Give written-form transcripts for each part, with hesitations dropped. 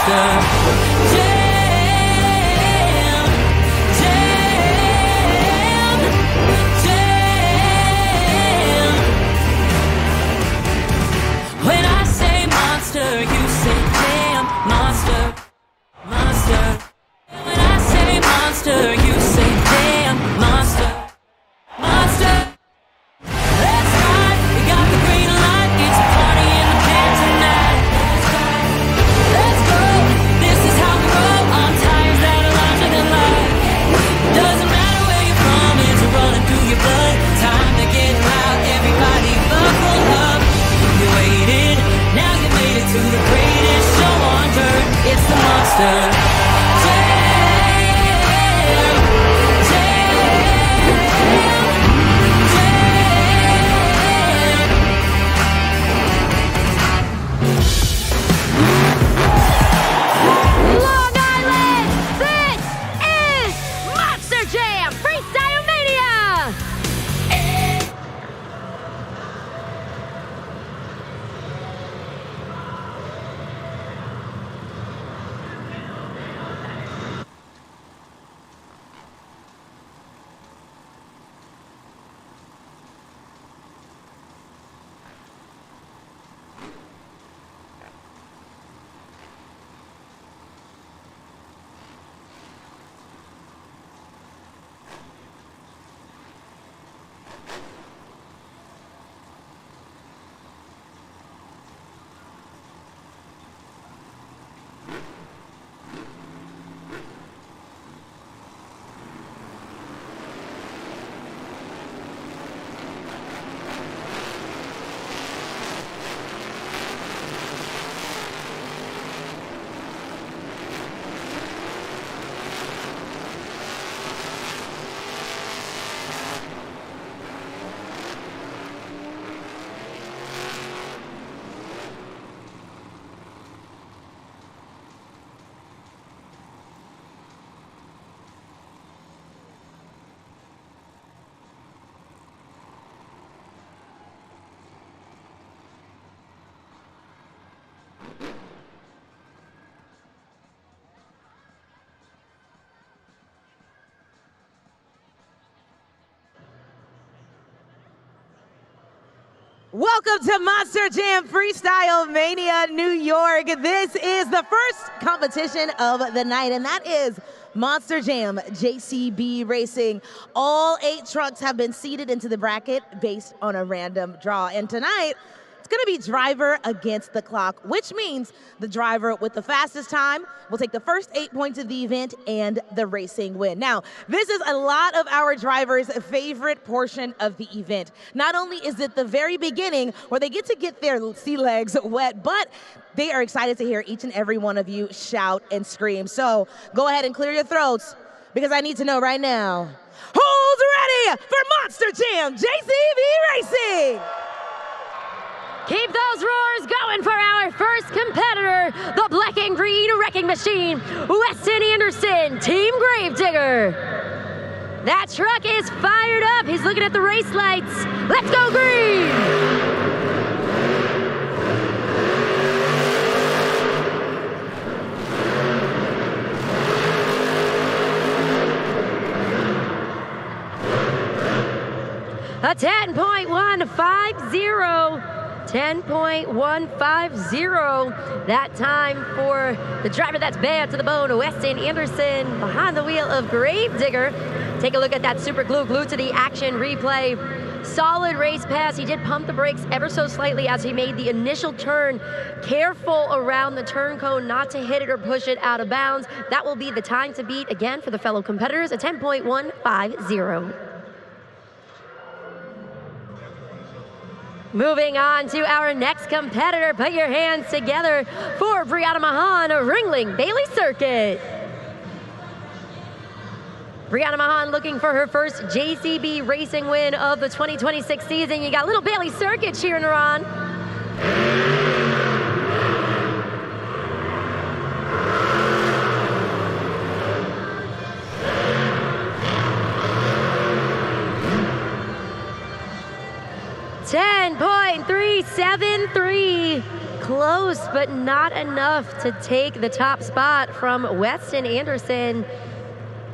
Monster Jam. Jam. Jam. When I say monster, you say jam. Monster. Monster. When I say monster, you say jam. Monster. Monster. Let's ride. We got the green light. It's a party in the pit tonight. Let's go. This is how we roll on tires that are larger than life. Doesn't matter where you're from, it's running through your blood. Time to get loud. Everybody buckle up. You waited. Now you made it to the greatest show on dirt. It's the Monster Jam. Long Island, this is Monster Jam Freestyle Mania! Welcome to Monster Jam Freestyle Mania, New York. This is the first competition of the night, and that is Monster Jam JCB Racing. All 8 trucks have been seeded into the bracket based on a random draw. And tonight, it's gonna be driver against the clock, which means the driver with the fastest time will take the first 8 points of the event and the racing win. Now, this is a lot of our drivers' favorite portion of the event. Not only is it the very beginning where they get to get their sea legs wet, but they are excited to hear each and every one of you shout and scream. So go ahead and clear your throats, because I need to know right now, who's ready for Monster Jam JCB Racing? Keep those roars going for our first competitor, the black and green wrecking machine, Weston Anderson, Team Gravedigger. That truck is fired up. He's looking at the race lights. Let's go green! A 10.150. 10.150. That time for the driver that's bad to the bone, Weston Anderson, behind the wheel of Gravedigger. Take a look at that super glue glued to the action replay. Solid race pass. He did pump the brakes ever so slightly as he made the initial turn. Careful around the turn cone not to hit it or push it out of bounds. That will be the time to beat again for the fellow competitors, a 10.150. Moving on to our next competitor, put your hands together for Brianna Mahan, Ringling Bailey Circuit. Brianna Mahan looking for her first JCB Racing win of the 2026 season. You got little Bailey Circuit cheering her on. $10.373. close, but not enough to take the top spot from Weston Anderson.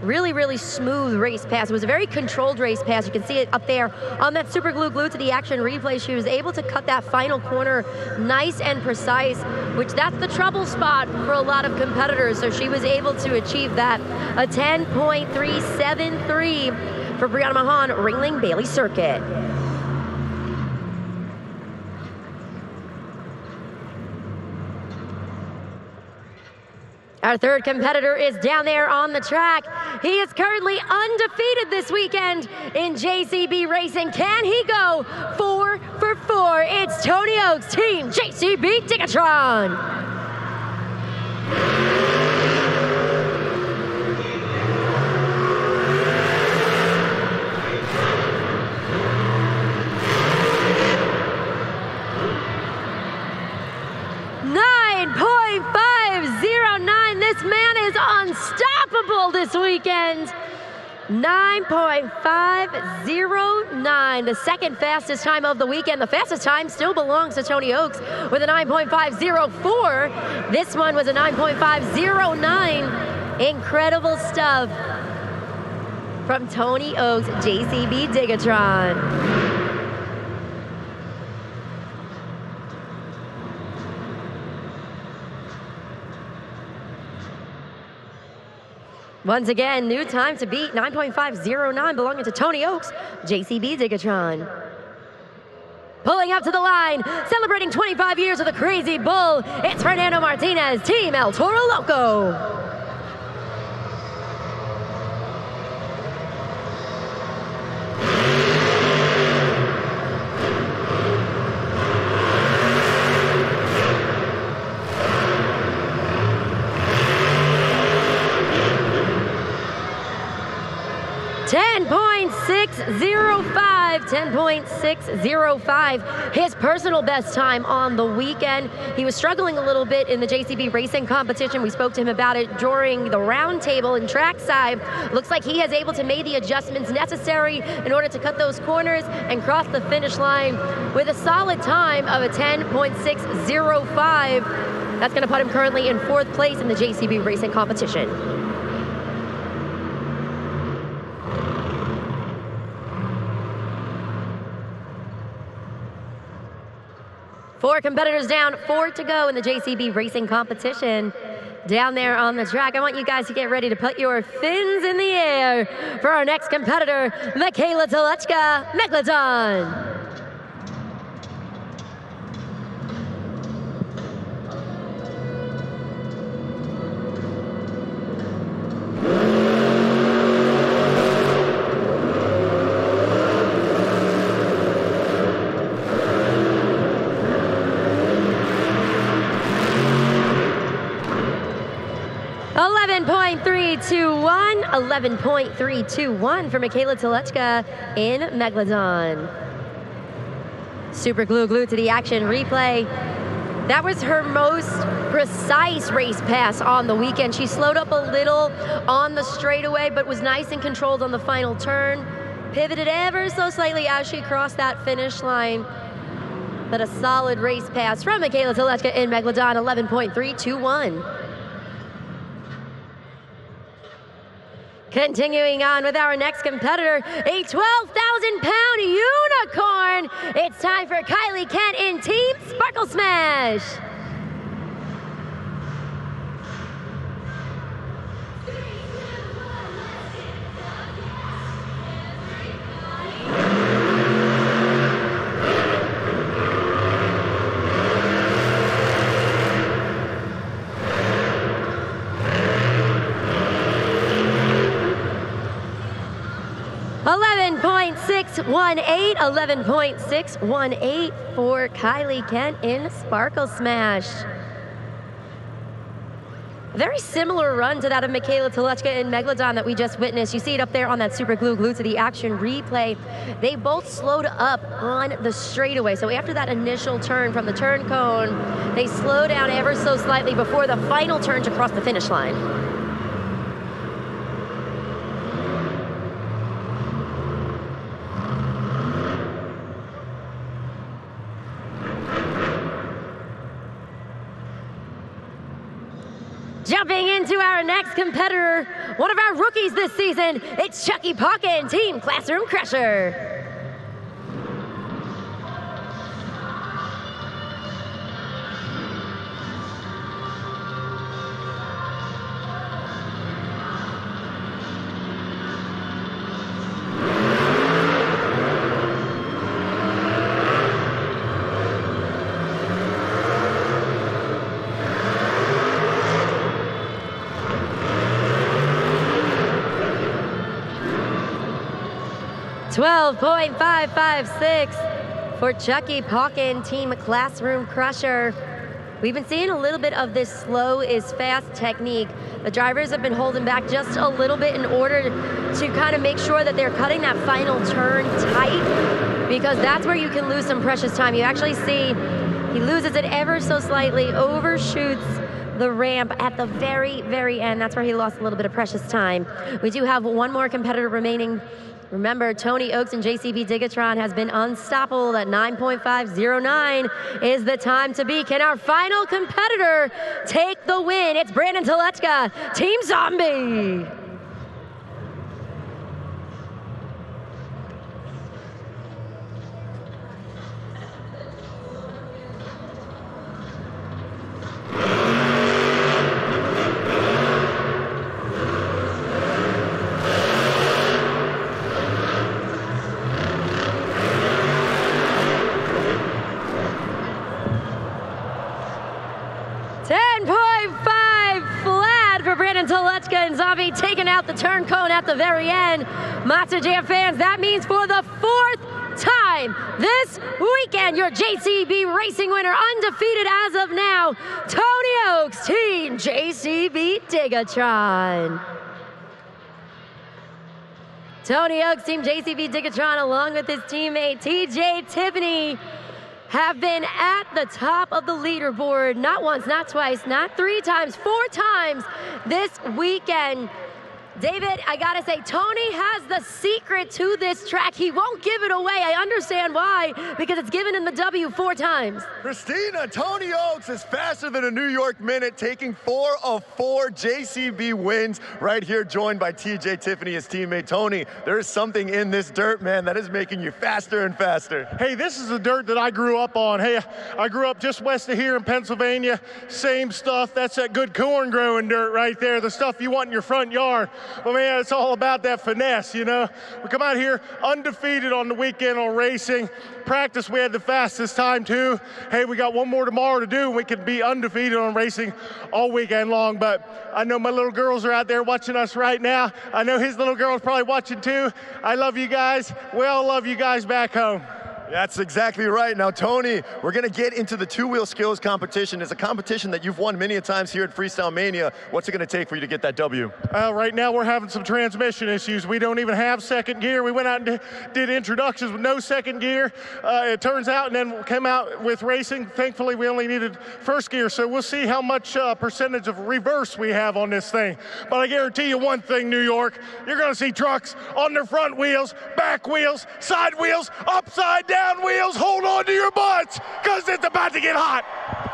Really, really smooth race pass. It was a very controlled race pass. You can see it up there on that super glue to the action replay. She was able to cut that final corner nice and precise, which that's the trouble spot for a lot of competitors. So she was able to achieve that. A 10.373 for Brianna Mahan, Ringling Bailey Circuit. Our third competitor is down there on the track. He is currently undefeated this weekend in JCB racing. Can he go 4 for 4? It's Tony Oaks, Team JCB Digatron. This man is unstoppable this weekend. 9.509, the second fastest time of the weekend. The fastest time still belongs to Tony Oaks with a 9.504. This one was a 9.509. Incredible stuff from Tony Oaks, JCB Digatron. Once again, new time to beat, 9.509, belonging to Tony Oaks, JCB Digatron. Pulling up to the line, celebrating 25 years of the Crazy Bull, it's Fernando Martinez, Team El Toro Loco. 10.605, his personal best time on the weekend. He was struggling a little bit in the JCB racing competition. We spoke to him about it during the roundtable in trackside. Looks like he has able to make the adjustments necessary in order to cut those corners and cross the finish line with a solid time of a 10.605. That's going to put him currently in 4th place in the JCB racing competition. Four competitors down, 4 to go in the JCB racing competition. Down there on the track, I want you guys to get ready to put your fins in the air for our next competitor, Michaela Telechka, Megalodon. 11.321 for Michaela Telechka in Megalodon. Super glue to the action replay. That was her most precise race pass on the weekend. She slowed up a little on the straightaway, but was nice and controlled on the final turn. Pivoted ever so slightly as she crossed that finish line. But a solid race pass from Michaela Telechka in Megalodon, 11.321. Continuing on with our next competitor, a 12,000-pound unicorn. It's time for Kylie Kent in Team Sparkle Smash. $11.618 for Kylie Kent in Sparkle Smash. A very similar run to that of Michaela Telechka in Megalodon that we just witnessed. You see it up there on that super glue to the action replay. They both slowed up on the straightaway. So after that initial turn from the turn cone, they slow down ever so slightly before the final turn to cross the finish line. Jumping into our next competitor, one of our rookies this season, it's Chucky Pauken, Team Classroom Crusher. .556 for Chucky Pauken, Team Classroom Crusher. We've been seeing a little bit of this slow is fast technique. The drivers have been holding back just a little bit in order to kind of make sure that they're cutting that final turn tight, because that's where you can lose some precious time. You actually see he loses it ever so slightly, overshoots the ramp at the very, very end. That's where he lost a little bit of precious time. We do have one more competitor remaining. Remember, Tony Oaks and JCB Digatron has been unstoppable at 9.509 is the time to be. Can our final competitor take the win? It's Brandon Telechka, Team Zombie. Telechka and Zombie taking out the turn cone at the very end. Monster Jam fans, that means for the 4th time this weekend, your JCB Racing winner, undefeated as of now, Tony Oaks, Team JCB Digatron. Tony Oaks, Team JCB Digatron, along with his teammate TJ Tiffany, have been at the top of the leaderboard, not once, not twice, not 3 times, 4 times this weekend. David, I gotta say, Tony has the secret to this track. He won't give it away. I understand why, because it's given in the W 4 times. Christina, Tony Oaks is faster than a New York minute, taking 4 of 4 JCB wins right here, joined by TJ Tiffany, his teammate. Tony, there is something in this dirt, man, that is making you faster and faster. Hey, this is the dirt that I grew up on. Hey, I grew up just west of here in Pennsylvania. Same stuff. That's that good corn growing dirt right there, the stuff you want in your front yard. But man, it's all about that finesse, you know? We come out here undefeated on the weekend on racing. Practice, we had the fastest time too. Hey, we got one more tomorrow to do. We could be undefeated on racing all weekend long, but I know my little girls are out there watching us right now. I know his little girl's probably watching too. I love you guys. We all love you guys back home. That's exactly right. Now, Tony, we're going to get into the two-wheel skills competition. It's a competition that you've won many a times here at Freestyle Mania. What's it going to take for you to get that W? Right now, we're having some transmission issues. We don't even have second gear. We went out and did introductions with no second gear, it turns out, and then came out with racing. Thankfully, we only needed first gear, so we'll see how much percentage of reverse we have on this thing. But I guarantee you one thing, New York, you're going to see trucks on their front wheels, back wheels, side wheels, upside down wheels. Hold on to your butts, because it's about to get hot.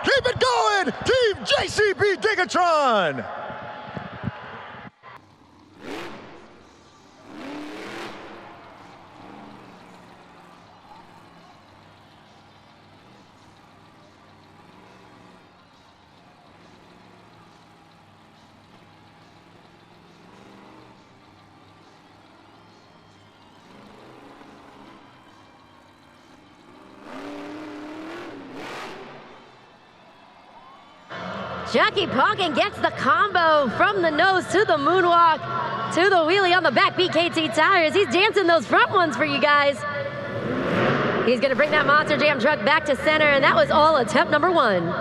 Keep it going, Team JCB Digatron. Chucky Pauken gets the combo from the nose to the moonwalk to the wheelie on the back BKT tires. He's dancing those front ones for you guys. He's gonna bring that Monster Jam truck back to center, and that was all attempt number 1.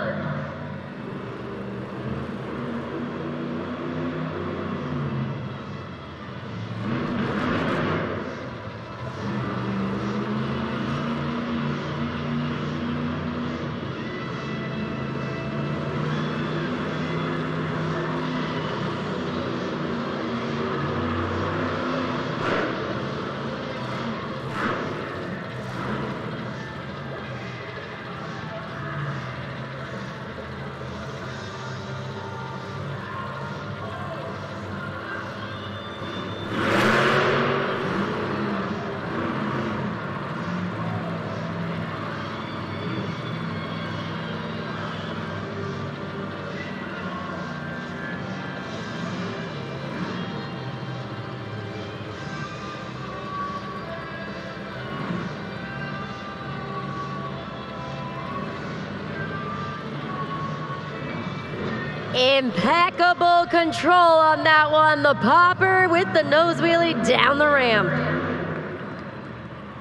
Impeccable control on that one. The popper with the nose wheelie down the ramp.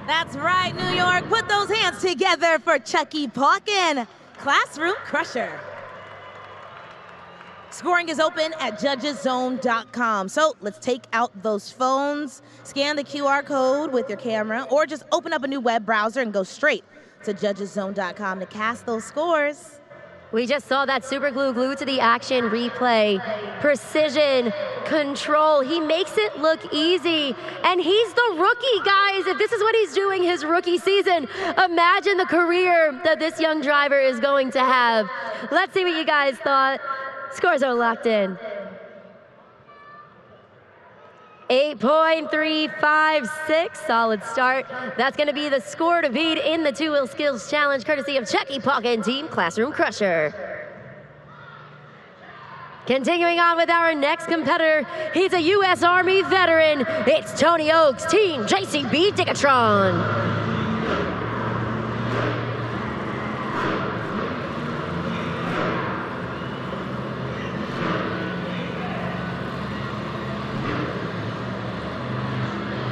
That's right, New York. Put those hands together for Chucky Pauken, Classroom Crusher. Scoring is open at judgeszone.com. So let's take out those phones, scan the QR code with your camera, or just open up a new web browser and go straight to judgeszone.com to cast those scores. We just saw that super glue to the action replay. Precision, control. He makes it look easy. And he's the rookie, guys. If this is what he's doing his rookie season, imagine the career that this young driver is going to have. Let's see what you guys thought. Scores are locked in. 8.356, solid start. That's going to be the score to beat in the two-wheel skills challenge, courtesy of Chucky Pauken Team Classroom Crusher. Continuing on with our next competitor, he's a U.S. Army veteran. It's Tony Oaks, Team JCB Digatron.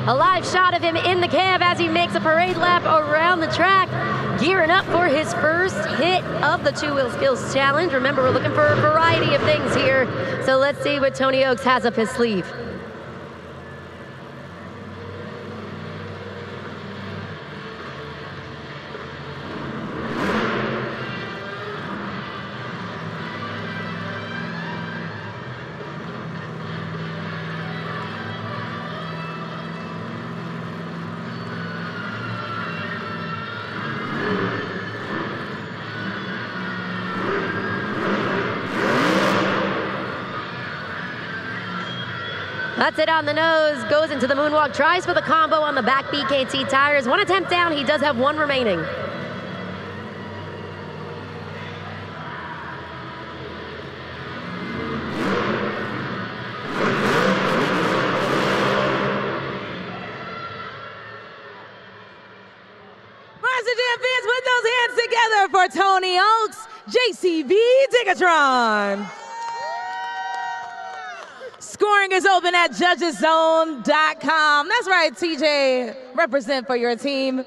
A live shot of him in the cab as he makes a parade lap around the track, gearing up for his first hit of the two-wheel skills challenge. Remember, we're looking for a variety of things here, so let's see what Tony Oaks has up his sleeve. That's it on the nose, goes into the moonwalk, tries for the combo on the back BKT tires. One attempt down, he does have one remaining. Monster Jam fans, put those hands together for Tony Oaks, JCB Digatron. Scoring is open at judgeszone.com. That's right, TJ. Represent for your team.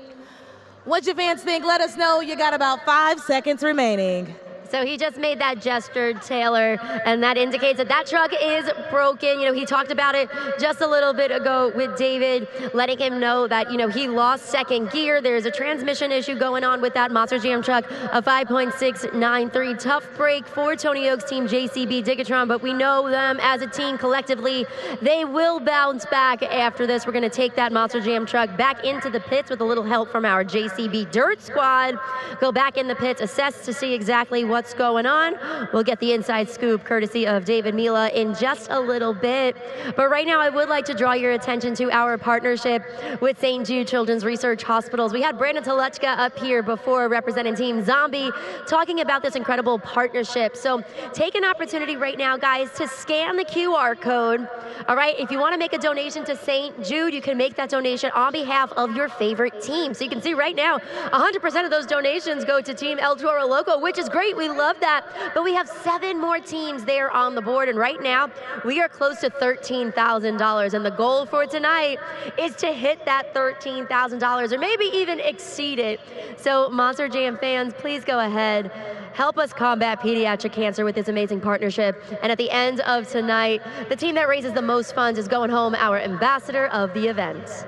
What your fans think, let us know. You got about 5 seconds remaining. So he just made that gesture, Taylor, and that indicates that that truck is broken. You know, he talked about it just a little bit ago with David, letting him know that, you know, he lost second gear. There's a transmission issue going on with that Monster Jam truck, a 5.693. Tough break for Tony Oaks' team, JCB Digatron, but we know them as a team collectively. They will bounce back after this. We're going to take that Monster Jam truck back into the pits with a little help from our JCB Dirt Squad. Go back in the pits, assess to see exactly what's going on. We'll get the inside scoop courtesy of David Mila in just a little bit. But right now, I would like to draw your attention to our partnership with St. Jude Children's Research Hospitals. We had Brandon Telechka up here before representing Team Zombie talking about this incredible partnership. So take an opportunity right now, guys, to scan the QR code. All right, if you want to make a donation to St. Jude, you can make that donation on behalf of your favorite team. So you can see right now, 100% of those donations go to Team El Toro Loco, which is great. We love that. But we have 7 more teams there on the board. And right now, we are close to $13,000. And the goal for tonight is to hit that $13,000 or maybe even exceed it. So Monster Jam fans, please go ahead. Help us combat pediatric cancer with this amazing partnership. And at the end of tonight, the team that raises the most funds is going home our ambassador of the event.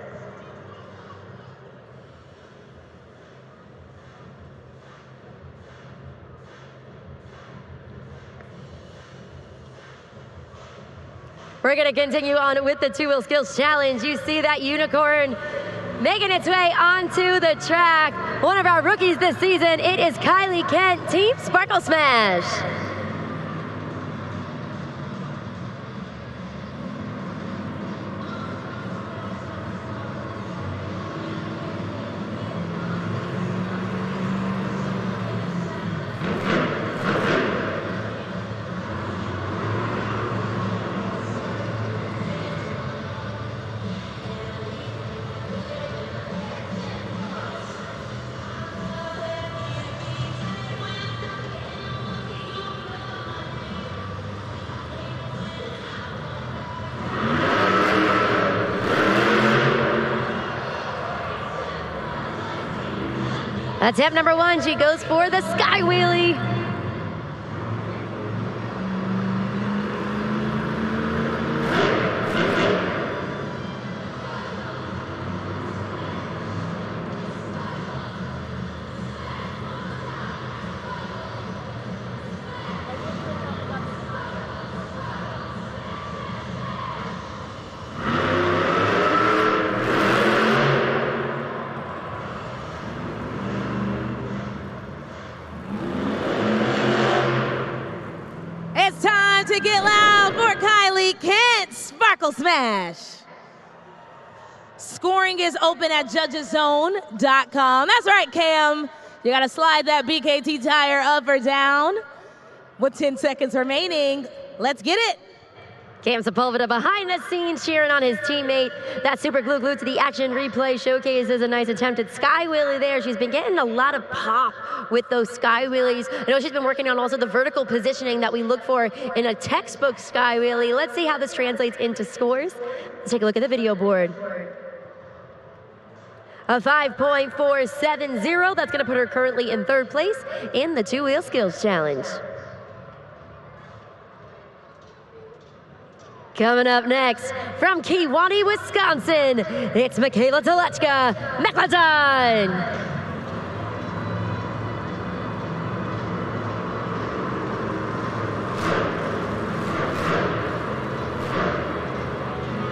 We're going to continue on with the two-wheel skills challenge. You see that unicorn making its way onto the track. One of our rookies this season, it is Kylie Kent, Team Sparkle Smash. Attempt number 1, she goes for the sky wheelie. It's time to get loud for Kylie Kent Sparkle Smash. Scoring is open at judgeszone.com. That's right, Cam. You gotta slide that BKT tire up or down. With 10 seconds remaining, let's get it. Cam Sepulveda behind the scenes cheering on his teammate. That super glue to the action replay showcases a nice attempted sky wheelie there. She's been getting a lot of pop with those sky wheelies. I know she's been working on also the vertical positioning that we look for in a textbook sky wheelie. Let's see how this translates into scores. Let's take a look at the video board. A 5.470. That's going to put her currently in 3rd place in the 2-wheel skills challenge. Coming up next, from Kewaunee, Wisconsin, it's Michaela Telechka, Megalodon.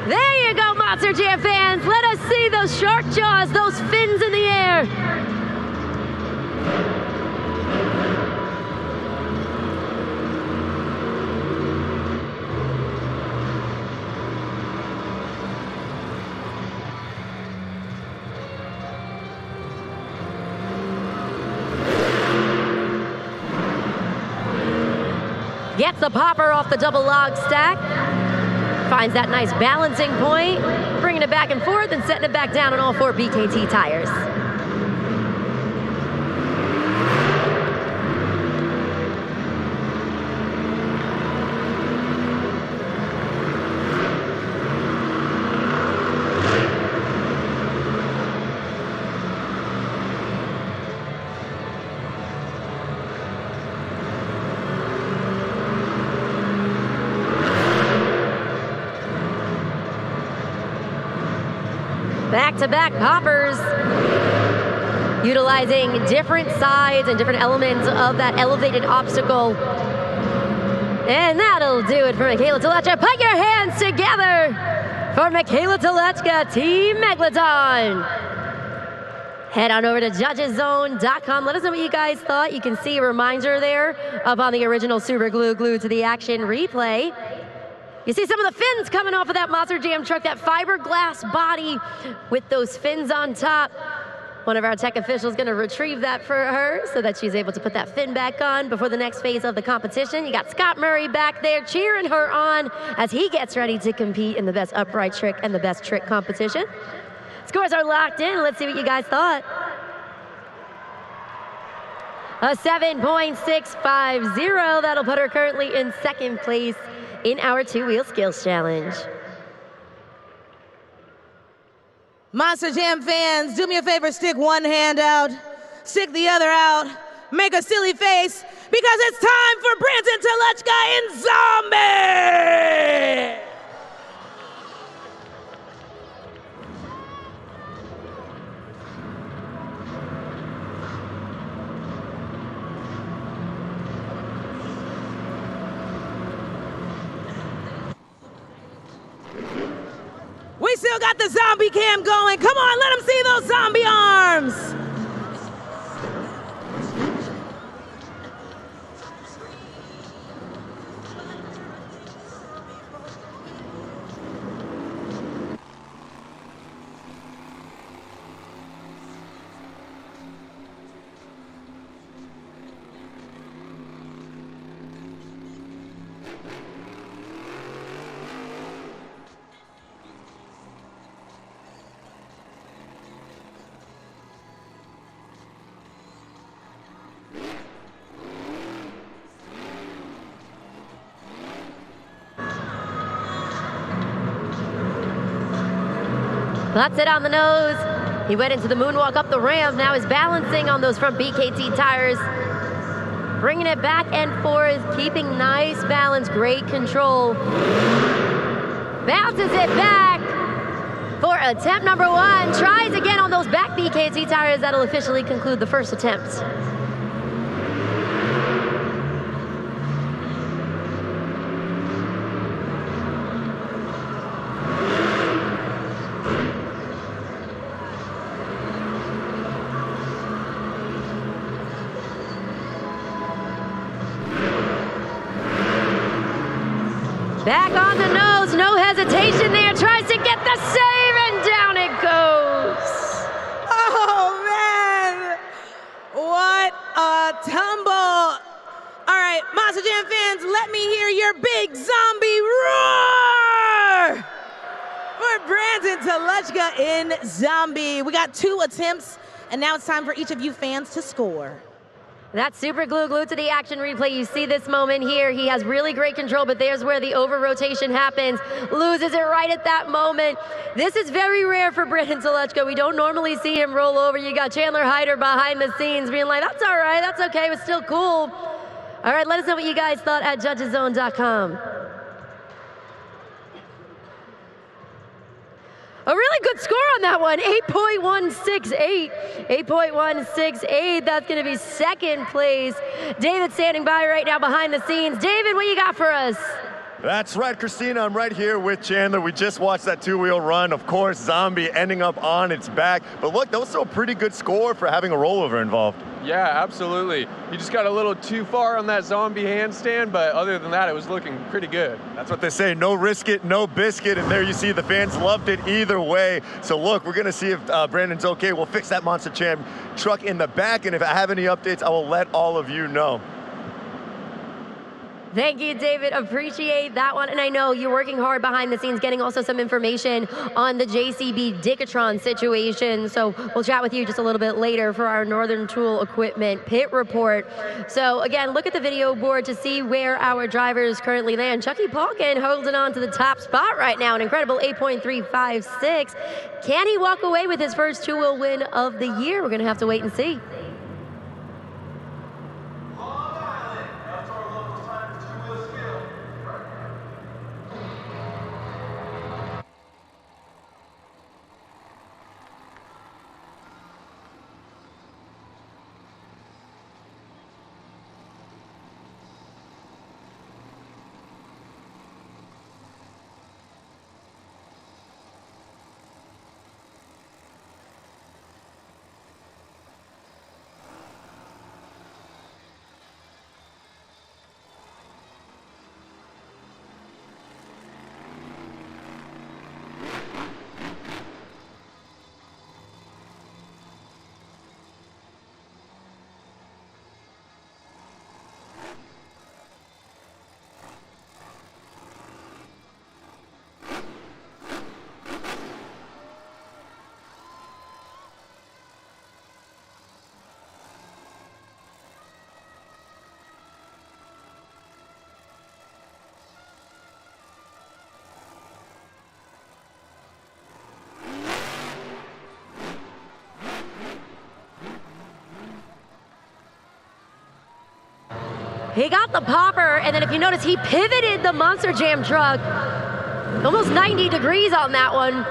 There you go, Monster Jam fans. Let us see those shark jaws, those fins in the air. Gets the popper off the double log stack. Finds that nice balancing point, bringing it back and forth and setting it back down on all 4 BKT tires. Back-to-back poppers, utilizing different sides and different elements of that elevated obstacle. And that'll do it for Michaela Telechka. Put your hands together for Michaela Telechka, Team Megalodon. Head on over to judgeszone.com. Let us know what you guys thought. You can see a reminder there up on the original Super Glue to the Action replay. You see some of the fins coming off of that Monster Jam truck, that fiberglass body with those fins on top. One of our tech officials gonna retrieve that for her so that she's able to put that fin back on before the next phase of the competition. You got Scott Murray back there cheering her on as he gets ready to compete in the best upright trick and the best trick competition. Scores are locked in. Let's see what you guys thought. A 7.650. That'll put her currently in 2nd place in our 2-wheel skills challenge. Monster Jam fans, do me a favor, stick one hand out, stick the other out, make a silly face, because it's time for Brandon Telechka in Zombie! We still got the zombie cam going. Come on, let them see those zombie arms. That's it on the nose. He went into the moonwalk up the ramp. Now he's balancing on those front BKT tires. Bringing it back and forth, keeping nice balance, great control. Bounces it back for attempt number 1. Tries again on those back BKT tires. That'll officially conclude the first attempt. Back on the nose, no hesitation there. Tries to get the save, and down it goes. Oh, man. What a tumble. All right, Monster Jam fans, let me hear your big zombie roar for Brandon Telechka in Zombie. We got 2 attempts, and now it's time for each of you fans to score. That super glue glued to the action replay. You see this moment here. He has really great control, but there's where the over-rotation happens. Loses it right at that moment. This is very rare for Brandon Telechka. We don't normally see him roll over. You got Chandler Hyder behind the scenes being like, that's all right, that's okay, it was still cool. All right, let us know what you guys thought at judgeszone.com. A really good score on that one, 8.168. 8.168, that's gonna be second place. David standing by right now behind the scenes. David, what you got for us? That's right, Christina. I'm right here with Chandler. We just watched that 2-wheel run. Of course, Zombie ending up on its back. But look, that was still a pretty good score for having a rollover involved. Yeah, absolutely. You just got a little too far on that Zombie handstand, but other than that, it was looking pretty good. That's what they say, no risk it, no biscuit. And there you see the fans loved it either way. So look, we're gonna see if Brandon's okay. We'll fix that Monster Jam truck in the back. And if I have any updates, I will let all of you know. Thank you, David. Appreciate that one. And I know you're working hard behind the scenes, getting also some information on the JCB Dicatron situation. So we'll chat with you just a little bit later for our Northern Tool Equipment pit report. So again, look at the video board to see where our drivers currently land. Chucky Palkin holding on to the top spot right now, an incredible 8.356. Can he walk away with his first 2-wheel win of the year? We're going to have to wait and see. He got the popper, and then if you notice, he pivoted the Monster Jam truck almost 90 degrees on that one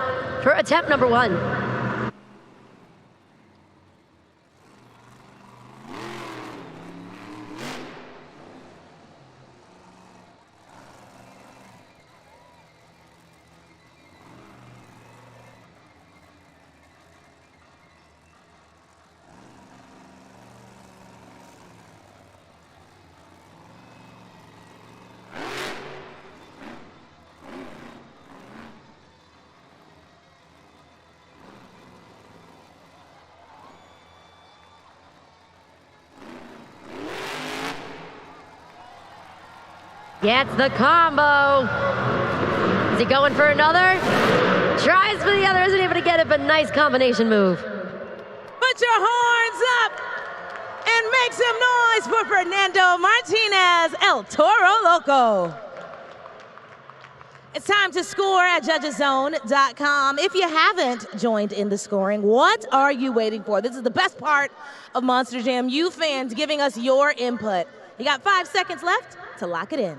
for attempt number 1. Gets the combo. Is he going for another? Tries for the other, isn't able to get it, but nice combination move. Put your horns up and make some noise for Fernando Martinez, El Toro Loco. It's time to score at judgeszone.com. If you haven't joined in the scoring, what are you waiting for? This is the best part of Monster Jam. You fans giving us your input. You got 5 seconds left to lock it in.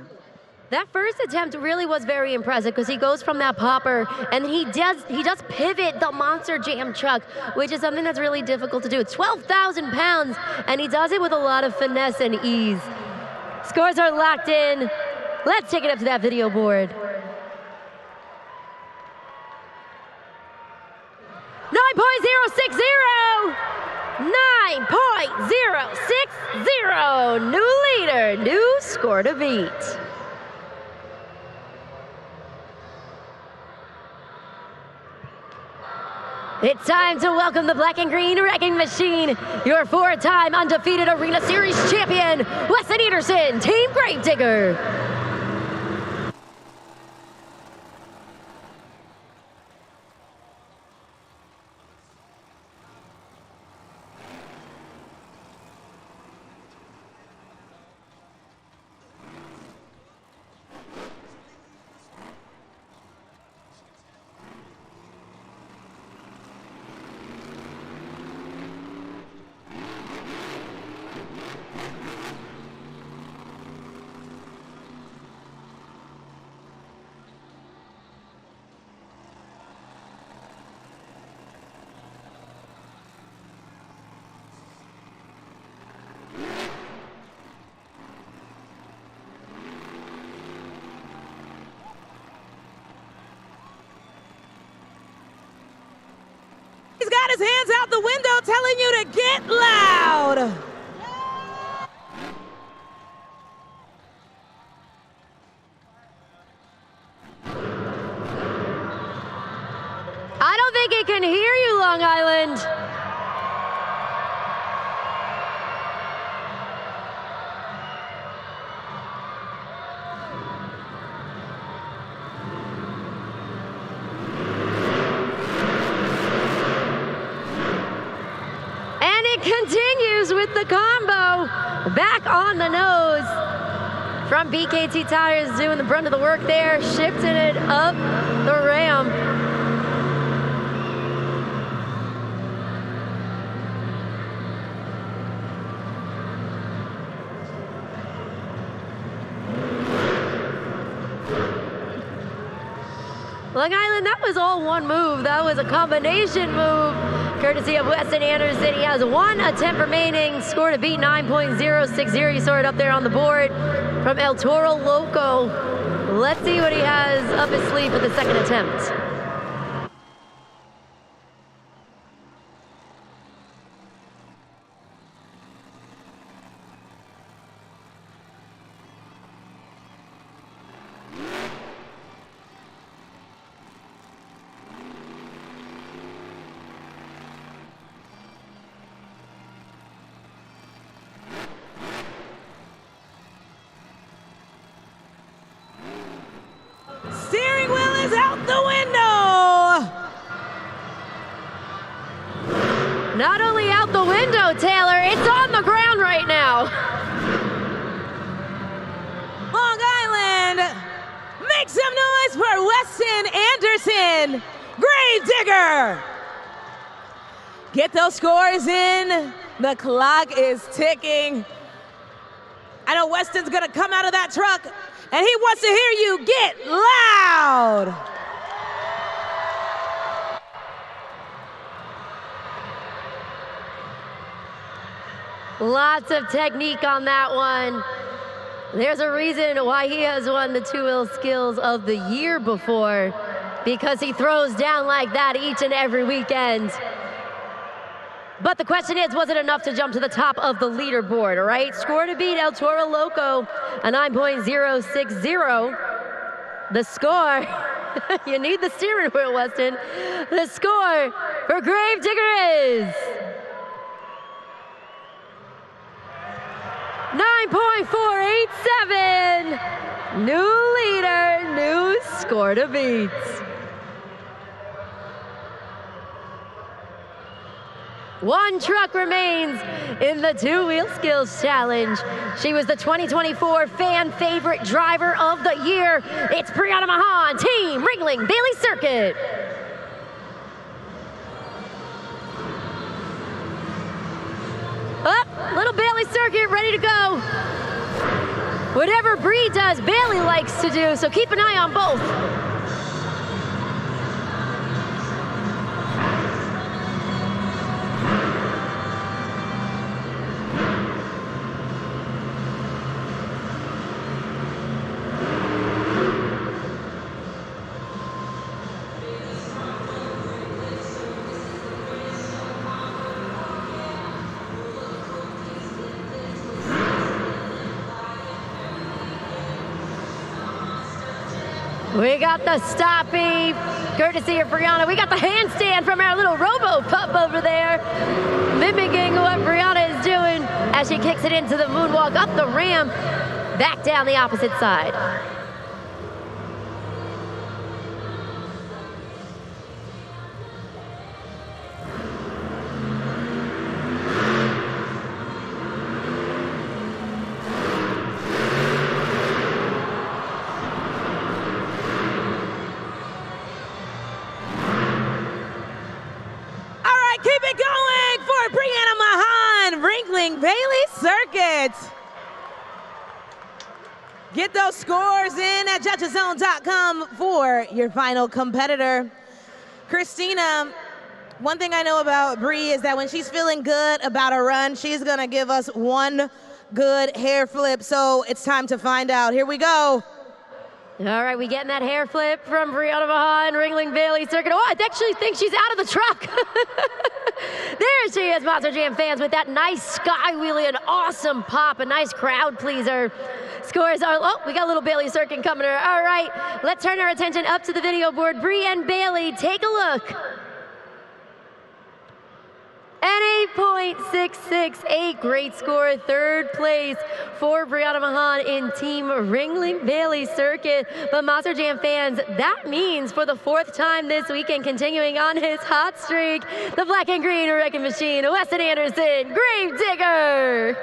That first attempt really was very impressive because he goes from that popper and he does pivot the Monster Jam truck, which is something that's really difficult to do. 12,000 pounds, and he does it with a lot of finesse and ease. Scores are locked in. Let's take it up to that video board. 9.060! 9.060! New leader, new score to beat. It's time to welcome the Black and Green Wrecking Machine, your 4-time undefeated Arena Series champion, Weston Anderson, Team Gravedigger. He's got his hands out the window telling you to get loud. I don't think he can hear you, Long Island. Continues with the combo, back on the nose from BKT Tires, doing the brunt of the work there, shifting it up the ramp. Long Island, that was all one move. That was a combination move, courtesy of Weston Anderson. He has one attempt remaining, score to beat 9.060. You saw it up there on the board from El Toro Loco. Let's see what he has up his sleeve for the second attempt. Steering wheel is out the window. Not only out the window, Taylor, it's on the ground right now. Long Island, make some noise for Weston Anderson, Gravedigger. Get those scores in. The clock is ticking. I know Weston's gonna come out of that truck and he wants to hear you get loud. Lots of technique on that one. There's a reason why he has won the 2-wheel skills of the year before, because he throws down like that each and every weekend. But the question is, was it enough to jump to the top of the leaderboard, right? Score to beat El Toro Loco, a 9.060. The score, you need the steering wheel, Weston. The score for Gravedigger is 9.487. New leader, new score to beat. One truck remains in the two-wheel skills challenge. She was the 2024 fan favorite driver of the year. It's Brianna Mahan, Team Ringling Bailey Circuit. Up, little Bailey Circuit ready to go. Whatever Bree does, Bailey likes to do, so keep an eye on both. We got the stoppie, courtesy of Brianna. We got the handstand from our little robo-pup over there, mimicking what Brianna is doing as she kicks it into the moonwalk up the ramp, back down the opposite side. Keep it going for Brianna Mahan, Ringling Bailey Circuit. Get those scores in at judgeszone.com for your final competitor. Christina, one thing I know about Bree is that when she's feeling good about a run, she's gonna give us one good hair flip. So it's time to find out. Here we go. All right, we getting that hair flip from Brianna Mahan, Ringling Bailey Circuit. Oh, I actually think she's out of the truck. There she is, Monster Jam fans, with that nice sky wheelie, an awesome pop, a nice crowd pleaser. Scores are, oh, we got a little Bailey Circuit coming to her. All right, let's turn our attention up to the video board. Bree and Bailey, take a look. An 8.668, great score, third place for Brianna Mahan in Team Ringling Bailey Circuit. But Monster Jam fans, that means for the fourth time this weekend, continuing on his hot streak, the black and green wrecking machine, Weston Anderson, Gravedigger.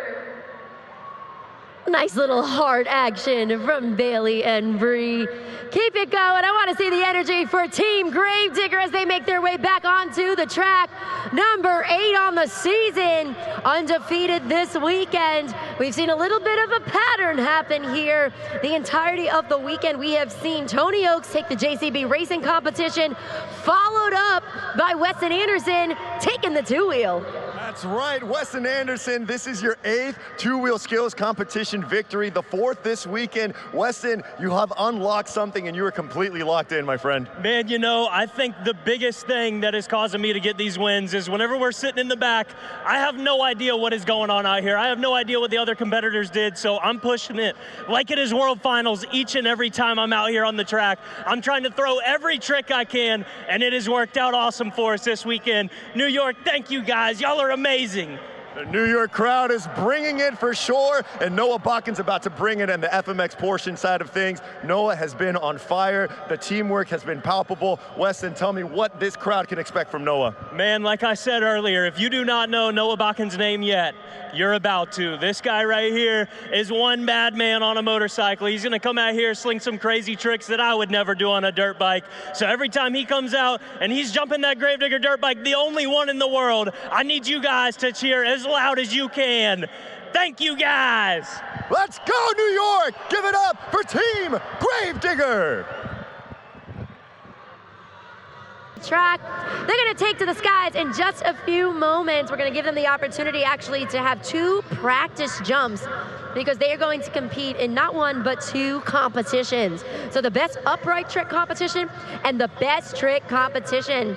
Nice little heart action from Bailey and Bree. Keep it going. I want to see the energy for Team Gravedigger as they make their way back onto the track. Number 8 on the season, undefeated this weekend. We've seen a little bit of a pattern happen here. The entirety of the weekend, we have seen Tony Oaks take the JCB racing competition, followed up by Weston Anderson taking the two-wheel. That's right, Weston Anderson, this is your 8th two-wheel skills competition victory, the 4th this weekend. Weston, you have unlocked something and you are completely locked in, my friend. Man, you know, I think the biggest thing that is causing me to get these wins is whenever we're sitting in the back, I have no idea what is going on out here. I have no idea what the other competitors did, so I'm pushing it like it is World Finals each and every time I'm out here on the track. I'm trying to throw every trick I can, and it has worked out awesome for us this weekend. New York, thank you guys. Y'all are amazing. The New York crowd is bringing it for sure, and Noah Bakken's about to bring it on the FMX portion side of things. Noah has been on fire. The teamwork has been palpable. Weston, tell me what this crowd can expect from Noah. Man, like I said earlier, if you do not know Noah Bakken's name yet, you're about to. This guy right here is one bad man on a motorcycle. He's gonna come out here, sling some crazy tricks that I would never do on a dirt bike. So every time he comes out and he's jumping that Gravedigger dirt bike, the only one in the world, I need you guys to cheer as loud as you can. Thank you guys. Let's go, New York! Give it up for Team Gravedigger! Track. They're going to take to the skies in just a few moments. We're going to give them the opportunity actually to have 2 practice jumps because they are going to compete in not 1 but 2 competitions. So the best upright trick competition and the best trick competition.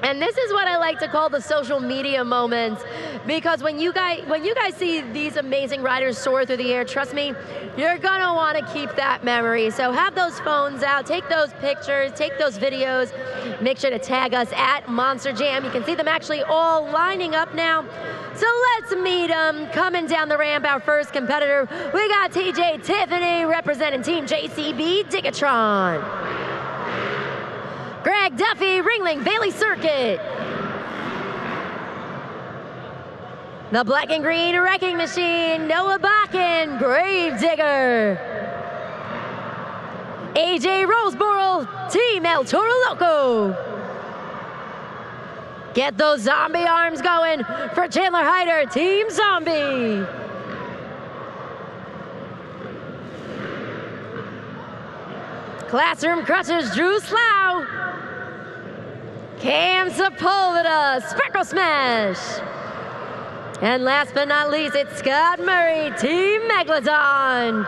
And this is what I like to call the social media moments, because when you guys see these amazing riders soar through the air, trust me, you're gonna want to keep that memory. So have those phones out, take those pictures, take those videos, make sure to tag us at Monster Jam. You can see them actually all lining up now. So let's meet them. Coming down the ramp, our first competitor, we got TJ Tiffany representing Team JCB Digatron. Greg Duffy, Ringling Bailey Circuit. The black and green wrecking machine, Noah Bakken, Gravedigger. AJ Roseborough, Team El Toro Loco. Get those zombie arms going for Chandler Hyder, Team Zombie. Classroom Crushers, Drew Slough. Cam Sepulveda, Speckle Smash. And last but not least, it's Scott Murray, Team Megalodon.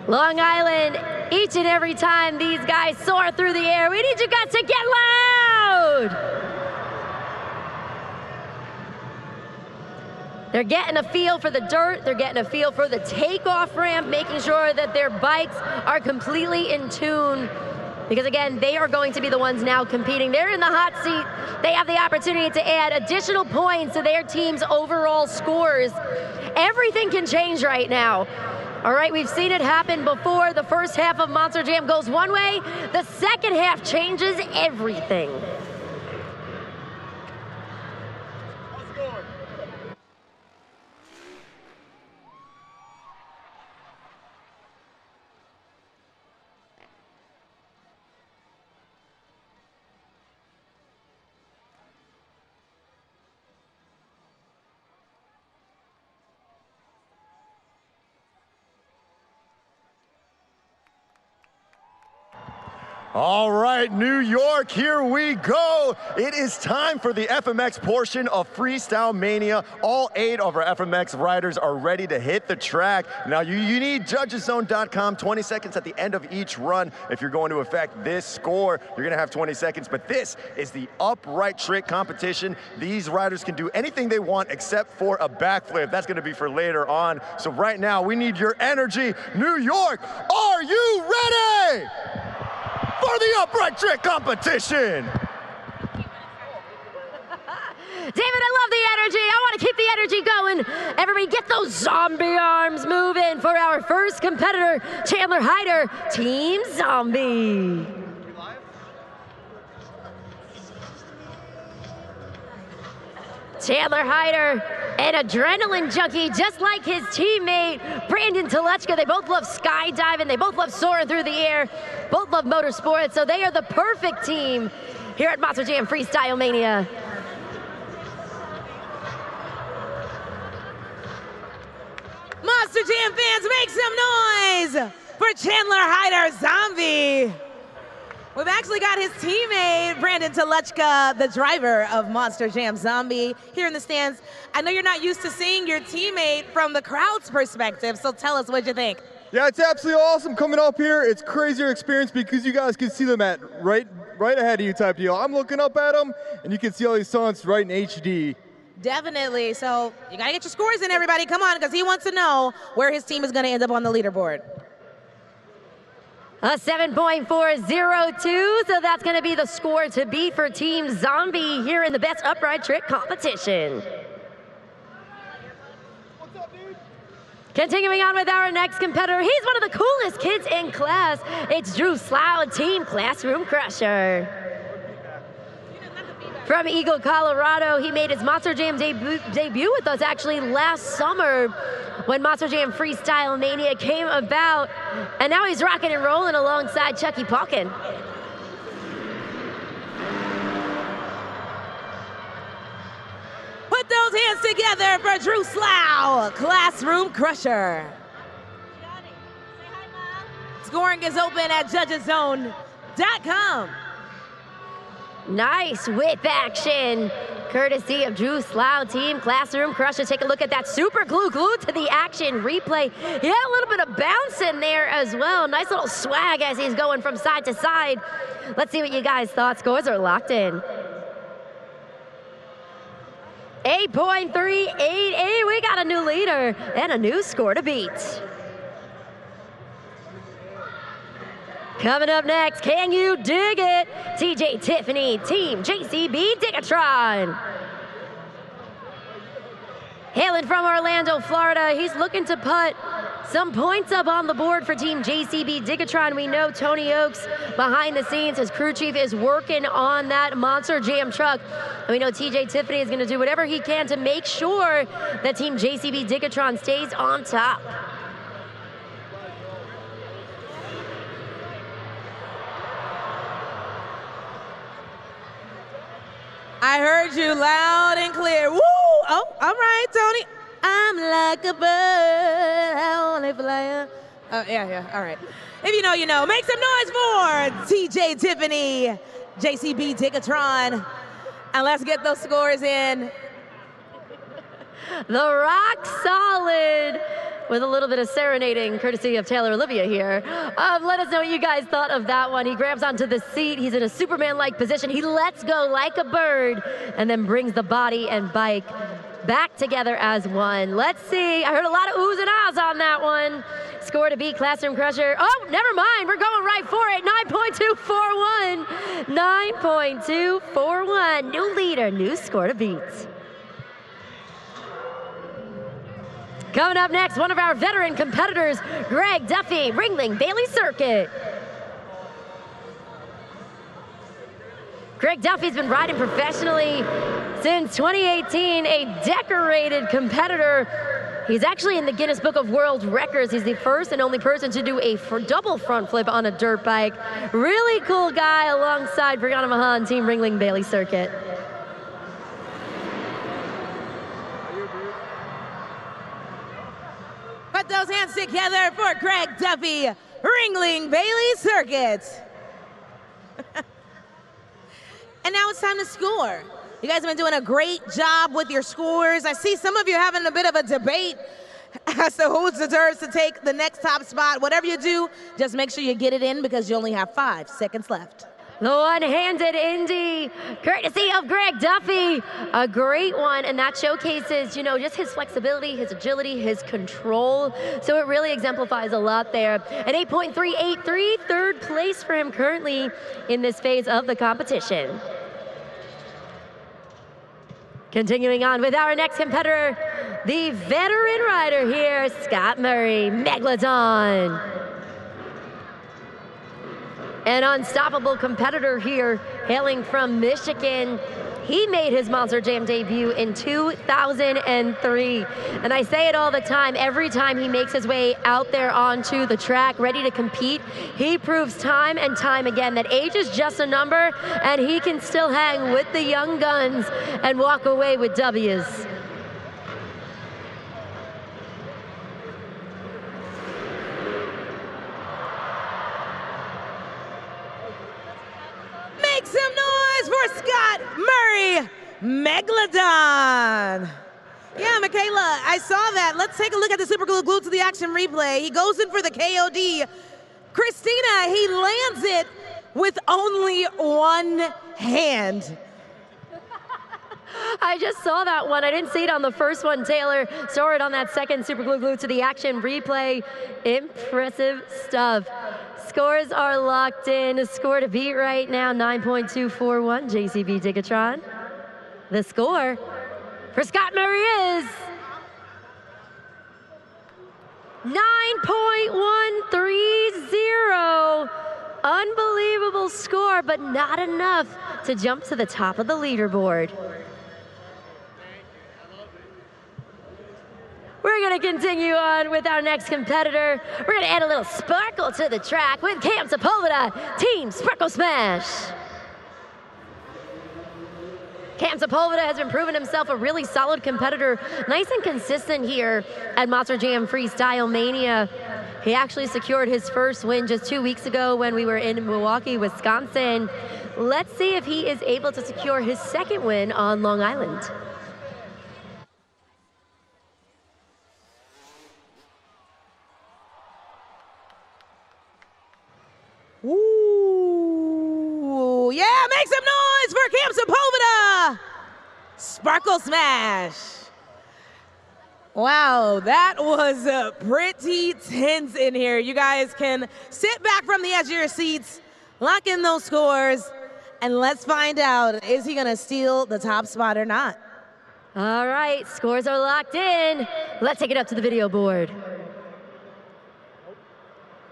Long Island, each and every time these guys soar through the air, we need you guys to get loud. They're getting a feel for the dirt, they're getting a feel for the takeoff ramp, making sure that their bikes are completely in tune. Because again, they are going to be the ones now competing. They're in the hot seat. They have the opportunity to add additional points to their team's overall scores. Everything can change right now. All right, we've seen it happen before. The first half of Monster Jam goes one way. The second half changes everything. All right, New York, here we go. It is time for the FMX portion of Freestyle Mania. All 8 of our FMX riders are ready to hit the track. Now, you need judgeszone.com, 20 seconds at the end of each run. If you're going to affect this score, you're gonna have 20 seconds, but this is the upright trick competition. These riders can do anything they want except for a backflip. That's gonna be for later on. So right now, we need your energy. New York, are you ready for the upright trick competition? David, I love the energy. I want to keep the energy going. Everybody get those zombie arms moving for our first competitor, Chandler Hyder, Team Zombie. Chandler Hyder, an adrenaline junkie, just like his teammate, Brandon Telechka. They both love skydiving. They both love soaring through the air. Both love motorsports, so they are the perfect team here at Monster Jam Freestyle Mania. Monster Jam fans, make some noise for Chandler Hyder, Zombie. We've actually got his teammate, Brandon Telechka, the driver of Monster Jam Zombie, here in the stands. I know you're not used to seeing your teammate from the crowd's perspective, so tell us what you think. Yeah, it's absolutely awesome coming up here. It's a crazier experience because you guys can see them at right ahead of you type deal. I'm looking up at them, and you can see all these stunts right in HD. Definitely, so you gotta get your scores in, everybody. Come on, because he wants to know where his team is gonna end up on the leaderboard. A 7.402, so that's going to be the score to beat for Team Zombie here in the Best Upright Trick competition. Continuing on with our next competitor, he's one of the coolest kids in class. It's Drew Slough, Team Classroom Crusher. From Eagle, Colorado, he made his Monster Jam debut with us actually last summer when Monster Jam Freestyle Mania came about, and now he's rocking and rolling alongside Chucky Palkin. Put those hands together for Drew Slough, Classroom Crusher. Scoring is open at judgeszone.com. Nice whip action, courtesy of Drew Slough, Team Classroom Crusher. Take a look at that super glue glued to the action replay. Yeah, a little bit of bounce in there as well. Nice little swag as he's going from side to side. Let's see what you guys thought. Scores are locked in. 8.388, we got a new leader and a new score to beat. Coming up next, can you dig it? TJ Tiffany, Team JCB Digatron. Hailing from Orlando, Florida, he's looking to put Some points up on the board for Team JCB Digatron. We know Tony Oaks behind the scenes, his crew chief, is working on that Monster Jam truck. And we know TJ Tiffany is going to do whatever he can to make sure that Team JCB Digatron stays on top. I heard you loud and clear. Woo! Oh, all right, Tony. I'm like a bird, I only fly. Oh, yeah, all right. If you know, you know. Make some noise for TJ Tiffany, JCB Digatron. And let's get those scores in. The rock solid, with a little bit of serenading courtesy of Taylor Olivia here. Let us know what you guys thought of that one. He grabs onto the seat. He's in a Superman-like position. He lets go like a bird and then brings the body and bike back together as one. Let's see. I heard a lot of oohs and ahs on that one. Score to beat Classroom Crusher. Oh, never mind. We're going right for it. 9.241. 9.241. New leader, new score to beat. Coming up next, one of our veteran competitors, Greg Duffy, Ringling Bailey Circuit. Greg Duffy's been riding professionally since 2018, a decorated competitor. He's actually in the Guinness Book of World Records. He's the first and only person to do a double front flip on a dirt bike. Really cool guy alongside Brianna Mahan, Team Ringling Bailey Circuit. Put those hands together for Greg Duffy, Ringling Bailey Circuit. And now it's time to score. You guys have been doing a great job with your scores. I see some of you having a bit of a debate as to who deserves to take the next top spot. Whatever you do, just make sure you get it in because you only have 5 seconds left. The one-handed Indy, courtesy of Greg Duffy. A great one, and that showcases, you know, just his flexibility, his agility, his control. So it really exemplifies a lot there. An 8.383, third place for him currently in this phase of the competition. Continuing on with our next competitor, the veteran rider here, Scott Murray, Megalodon. An unstoppable competitor here, hailing from Michigan. He made his Monster Jam debut in 2003. And I say it all the time, every time he makes his way out there onto the track, ready to compete, he proves time and time again that age is just a number, and he can still hang with the young guns and walk away with W's. Make some noise for Scott Murray, Megalodon. Yeah, Michaela, I saw that. Let's take a look at the super glued to the action replay. He goes in for the KOD. Christina, he lands it with only one hand. I just saw that one. I didn't see it on the first one, Taylor. Saw it on that second super glued to the action replay. Impressive stuff. Scores are locked in. A score to beat right now, 9.241, JCB Digatron. The score for Scott Murray is 9.130. Unbelievable score, but not enough to jump to the top of the leaderboard. We're going to continue on with our next competitor. We're going to add a little sparkle to the track with Cam Sepulveda, Team Sparkle Smash. Cam Sepulveda has been proving himself a really solid competitor, nice and consistent here at Monster Jam Freestyle Mania. He actually secured his first win just 2 weeks ago when we were in Milwaukee, Wisconsin. Let's see if he is able to secure his second win on Long Island. Ooh, yeah, make some noise for Cam Sepulveda. Sparkle Smash. Wow, that was pretty tense in here. You guys can sit back from the edge of your seats, lock in those scores, and let's find out, is he gonna steal the top spot or not? All right, scores are locked in. Let's take it up to the video board.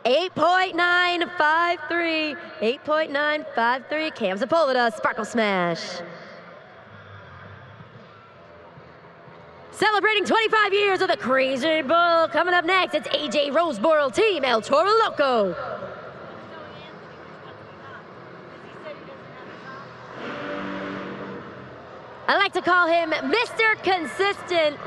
8.953. 8.953. Cam Sepulveda, Sparkle Smash. Celebrating 25 years of the Crazy Bull. Coming up next, it's AJ Roseboro Team El Toro Loco. I like to call him Mr. Consistent.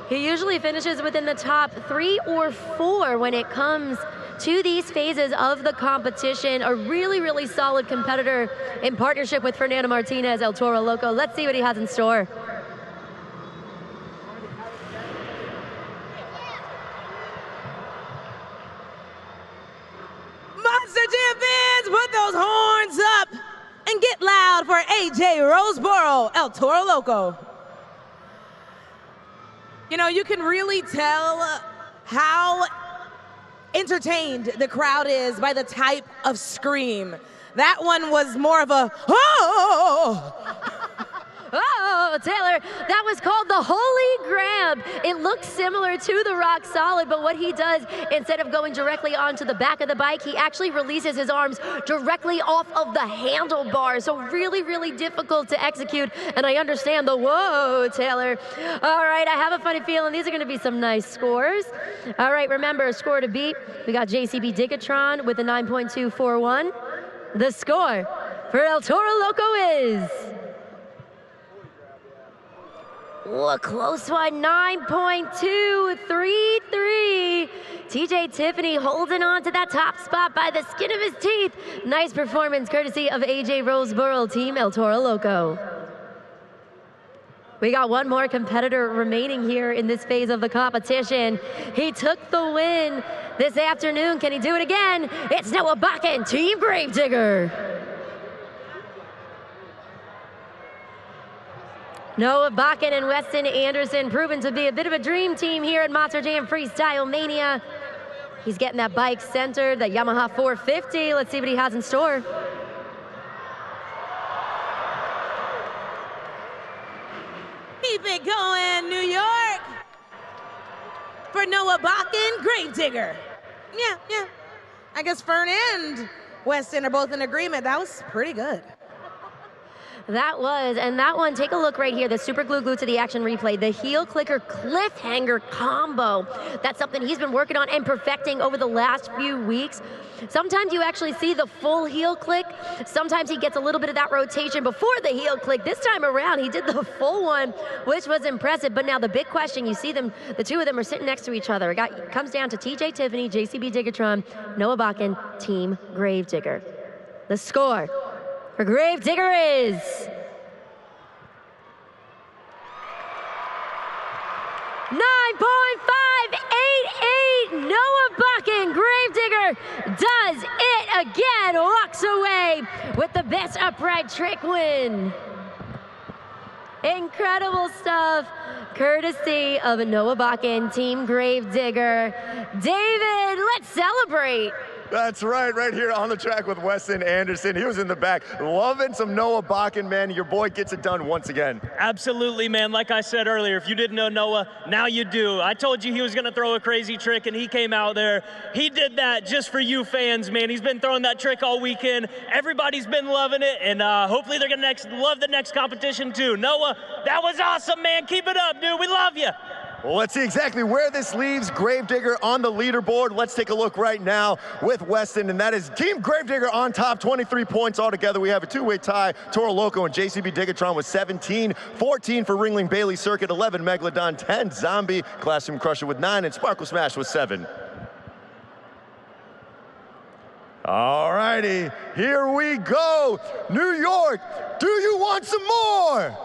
He usually finishes within the top 3 or 4 when it comes to these phases of the competition. A really, really solid competitor in partnership with Fernando Martinez, El Toro Loco. Let's see what he has in store. Monster Jam fans, put those horns up and get loud for AJ Roseboro, El Toro Loco. You know, you can really tell how entertained the crowd is by the type of scream. That one was more of a, oh! Oh, Taylor, that was called the Holy Grab. It looks similar to the Rock Solid, but what he does, instead of going directly onto the back of the bike, he actually releases his arms directly off of the handlebar. So really, really difficult to execute, and I understand the whoa, Taylor. All right, I have a funny feeling these are gonna be some nice scores. All right, remember, score to beat. We got JCB Digatron with a 9.241. The score for El Toro Loco is... Ooh, a close one, 9.233. TJ Tiffany holding on to that top spot by the skin of his teeth. Nice performance courtesy of AJ Roseboro, Team El Toro Loco. We got one more competitor remaining here in this phase of the competition. He took the win this afternoon. Can he do it again? It's Noah Bakken, Team Gravedigger. Noah Bakken and Weston Anderson proven to be a bit of a dream team here at Monster Jam Freestyle Mania. He's getting that bike centered, that Yamaha 450. Let's see what he has in store. Keep it going, New York. For Noah Bakken, Gravedigger. Yeah. I guess Fern and Weston are both in agreement. That was pretty good. That was, and that one, take a look right here, the super glue to the action replay, the heel clicker cliffhanger combo. That's something he's been working on and perfecting over the last few weeks. Sometimes you actually see the full heel click. Sometimes he gets a little bit of that rotation before the heel click. This time around, he did the full one, which was impressive. But now the big question, you see them, the two of them are sitting next to each other. It comes down to TJ Tiffany, JCB Digatron, Noah Bakken, Team Gravedigger. The score for Gravedigger is 9.588. Noah Bakken, Gravedigger, does it again. Walks away with the best upright trick win. Incredible stuff, courtesy of Noah Bakken, Team Gravedigger. David, let's celebrate. That's right here on the track with Weston Anderson. He was in the back, loving some Noah Bakken, man. Your boy gets it done once again. Absolutely, man. Like I said earlier, if you didn't know Noah, now you do. I told you he was going to throw a crazy trick, and he came out there. He did that just for you fans, man. He's been throwing that trick all weekend. Everybody's been loving it, and hopefully they're going to love the next competition too. Noah, that was awesome, man. Keep it up, dude. We love you. Well, let's see exactly where this leaves Gravedigger on the leaderboard. Let's take a look right now with Weston, and that is Team Gravedigger on top, 23 points altogether. We have a two-way tie, Toro Loco and JCB Digatron with 17, 14 for Ringling Bailey Circuit, 11 Megalodon, 10 Zombie, Classroom Crusher with 9, and Sparkle Smash with 7. All righty, here we go. New York, do you want some more?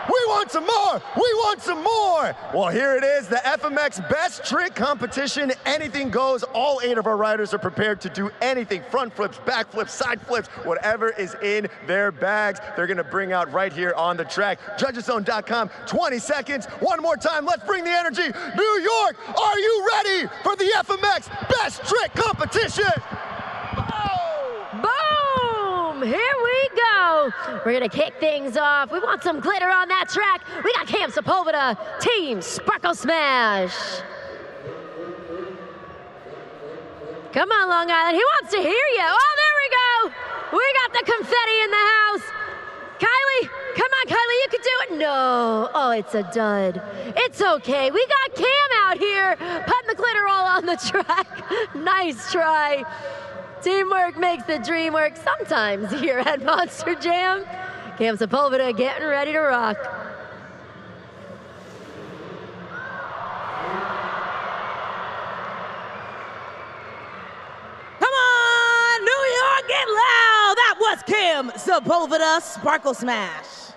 We want some more! We want some more! Well, here it is, the FMX Best Trick Competition. Anything goes. All 8 of our riders are prepared to do anything. Front flips, back flips, side flips, whatever is in their bags, they're gonna bring out right here on the track. Judgeszone.com, 20 seconds. One more time, let's bring the energy. New York, are you ready for the FMX Best Trick Competition? Boom! Here we go. We're gonna kick things off. We want some glitter on that track. We got Cam Sepulveda, Team Sparkle Smash. Come on, Long Island. He wants to hear you. Oh, there we go. We got the confetti in the house. Kylie, come on, Kylie, you can do it. No. Oh, it's a dud. It's okay. We got Cam out here putting the glitter all on the track. Nice try. Teamwork makes the dream work sometimes here at Monster Jam. Cam Sepulveda getting ready to rock. Come on, New York, get loud. That was Cam Sepulveda Sparkle Smash.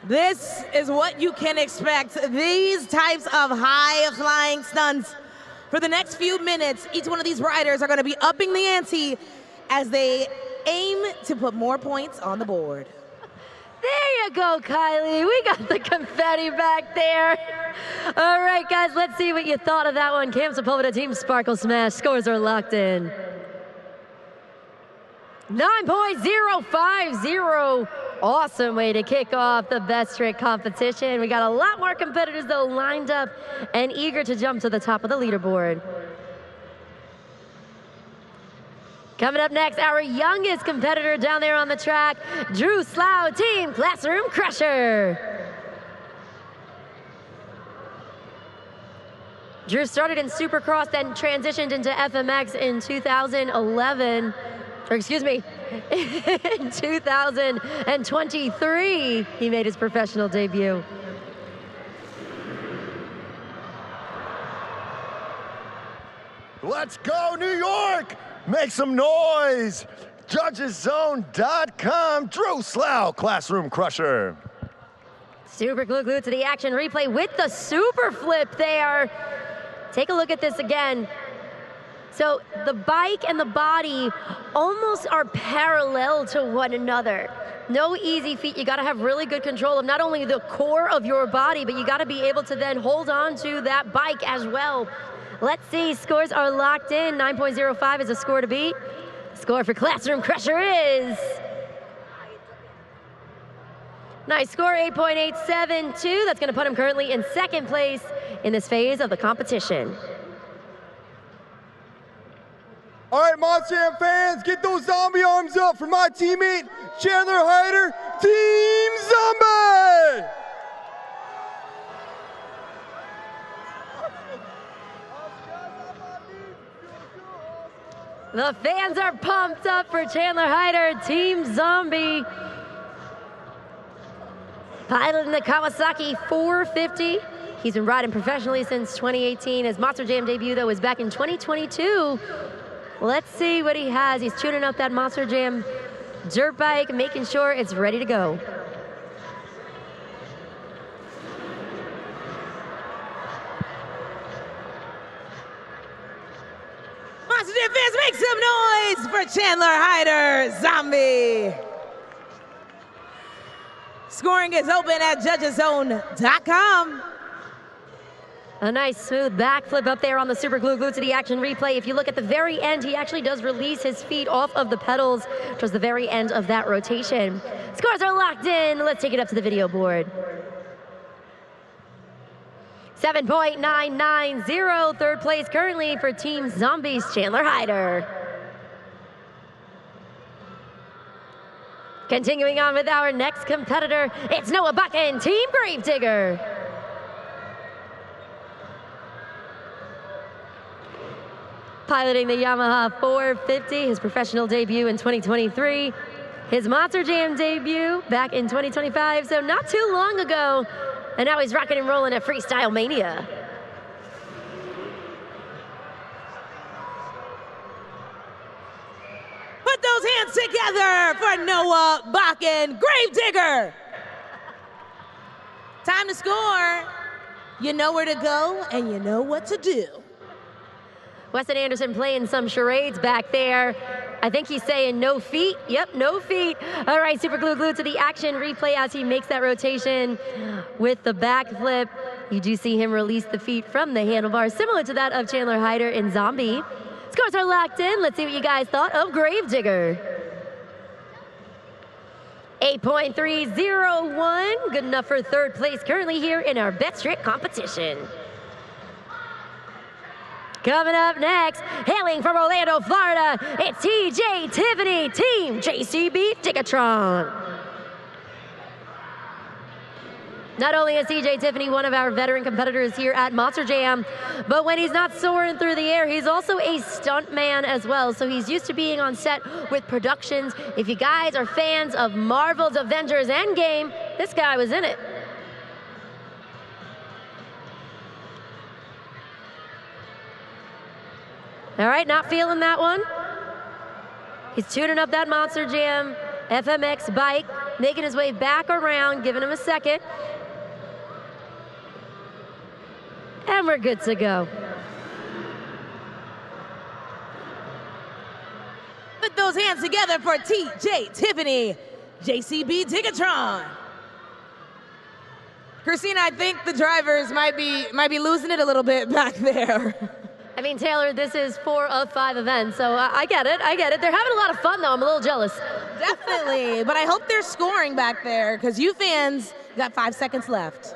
This is what you can expect. These types of high-flying stunts. For the next few minutes, each one of these riders are going to be upping the ante as they aim to put more points on the board. There you go, Kylie. We got the confetti back there. All right, guys, let's see what you thought of that one. Cam Sepulveda Team Sparkle Smash. Scores are locked in. 9.050. Awesome way to kick off the best trick competition. We got a lot more competitors, though, lined up and eager to jump to the top of the leaderboard. Coming up next, our youngest competitor down there on the track, Drew Slough, Team Classroom Crusher. Drew started in Supercross, then transitioned into FMX in 2011. Or excuse me, in 2023, he made his professional debut. Let's go, New York! Make some noise! JudgesZone.com, Drew Slough, Classroom Crusher. Super glued to the action replay with the super flip there. Take a look at this again. So the bike and the body almost are parallel to one another. No easy feat. You got to have really good control of not only the core of your body, but you got to be able to then hold on to that bike as well. Let's see, scores are locked in. 9.05 is a score to beat. Score for Classroom Crusher is... nice score, 8.872. That's going to put him currently in second place in this phase of the competition. All right, Monster Jam fans, get those zombie arms up for my teammate, Chandler Hyder, Team Zombie! The fans are pumped up for Chandler Hyder, Team Zombie. Piloting the Kawasaki 450. He's been riding professionally since 2018. His Monster Jam debut, though, was back in 2022. Let's see what he has. He's tuning up that Monster Jam dirt bike, making sure it's ready to go. Monster Jam fans, make some noise for Chandler Hyder, Zombie. Scoring is open at JudgesZone.com. A nice smooth backflip up there on the super glued to the action replay. If you look at the very end, he actually does release his feet off of the pedals towards the very end of that rotation. Scores are locked in. Let's take it up to the video board. 7.990, third place currently for Team Zombies, Chandler Hyder. Continuing on with our next competitor, it's Noah Buchan, Team Gravedigger. Piloting the Yamaha 450, his professional debut in 2023. His Monster Jam debut back in 2025, so not too long ago. And now he's rocking and rolling at Freestyle Mania. Put those hands together for Noah Buchan, Gravedigger. Time to score. You know where to go and you know what to do. Weston Anderson playing some charades back there. I think he's saying no feet. Yep, no feet. All right, super glued to the action replay as he makes that rotation with the backflip. You do see him release the feet from the handlebars, similar to that of Chandler Hyder in Zombie. Scores are locked in. Let's see what you guys thought of Gravedigger. 8.301, good enough for third place currently here in our best trick competition. Coming up next, hailing from Orlando, Florida, it's TJ Tiffany, Team JCB Ticketron. Not only is TJ Tiffany one of our veteran competitors here at Monster Jam, but when he's not soaring through the air, he's also a stunt man as well. So he's used to being on set with productions. If you guys are fans of Marvel's Avengers Endgame, this guy was in it. All right, not feeling that one. He's tuning up that Monster Jam FMX bike, making his way back around, giving him a second. And we're good to go. Put those hands together for TJ Tiffany, JCB Ticketron. Christina, I think the drivers might be losing it a little bit back there. I mean, Taylor, this is 4 of 5 events, so I get it. They're having a lot of fun, though. I'm a little jealous. Definitely, but I hope they're scoring back there, because you fans got 5 seconds left.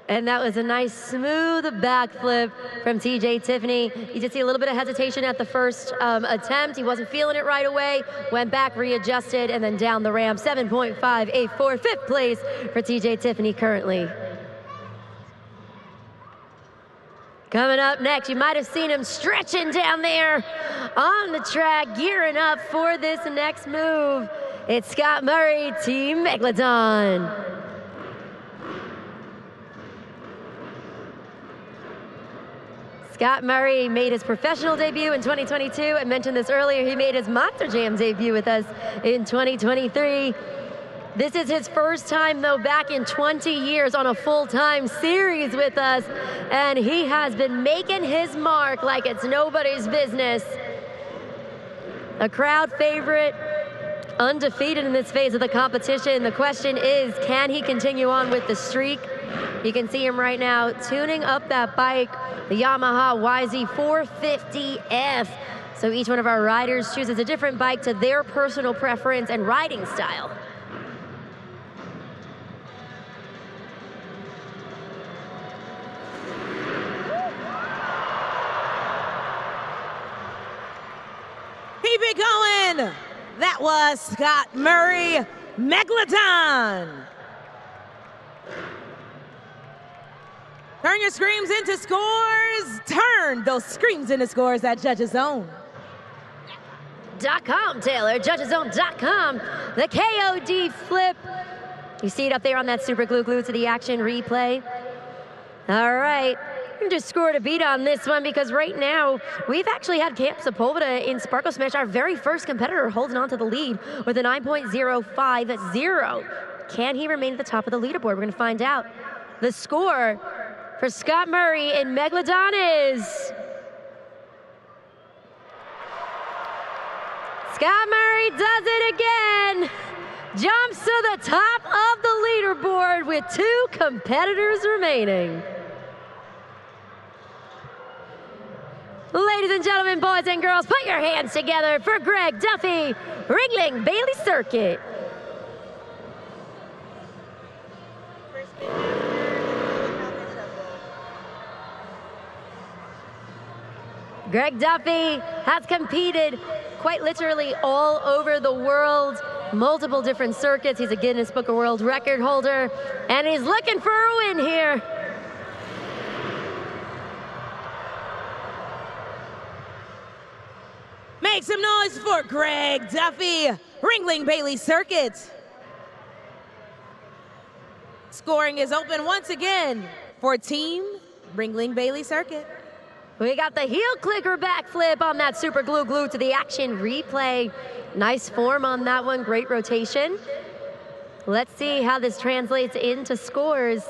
And that was a nice, smooth backflip from TJ Tiffany. You did see a little bit of hesitation at the first attempt. He wasn't feeling it right away. Went back, readjusted, and then down the ramp. 7.584, fifth place for TJ Tiffany currently. Coming up next, you might have seen him stretching down there on the track, gearing up for this next move. It's Scott Murray, Team Megalodon. Scott Murray made his professional debut in 2022. I mentioned this earlier. He made his Monster Jam debut with us in 2023. This is his first time, though, back in 20 years on a full-time series with us, and he has been making his mark like it's nobody's business. A crowd favorite, undefeated in this phase of the competition. The question is, can he continue on with the streak? You can see him right now tuning up that bike, the Yamaha YZ450F. So each one of our riders chooses a different bike to their personal preference and riding style. Keep it going. That was Scott Murray, Megalodon. Turn your screams into scores. Turn those screams into scores at Judges Zone. .com, Taylor, judgeszone.com. The KOD flip. You see it up there on that super glue to the action replay. All right. We just scored a beat on this one because right now we've actually had Camp Sepulveda in Sparkle Smash, our very first competitor, holding on to the lead with a 9.050. Can he remain at the top of the leaderboard? We're going to find out. The score for Scott Murray in Megalodon is Scott Murray does it again. Jumps to the top of the leaderboard with 2 competitors remaining. Ladies and gentlemen, boys and girls, put your hands together for Greg Duffy, Ringling Bailey Circuit. Greg Duffy has competed quite literally all over the world, multiple different circuits. He's a Guinness Book of World Record holder, and he's looking for a win here. Make some noise for Greg Duffy, Ringling Bailey Circuit. Scoring is open once again for Team Ringling Bailey Circuit. We got the heel clicker backflip on that super glue to the action replay. Nice form on that one, great rotation. Let's see how this translates into scores.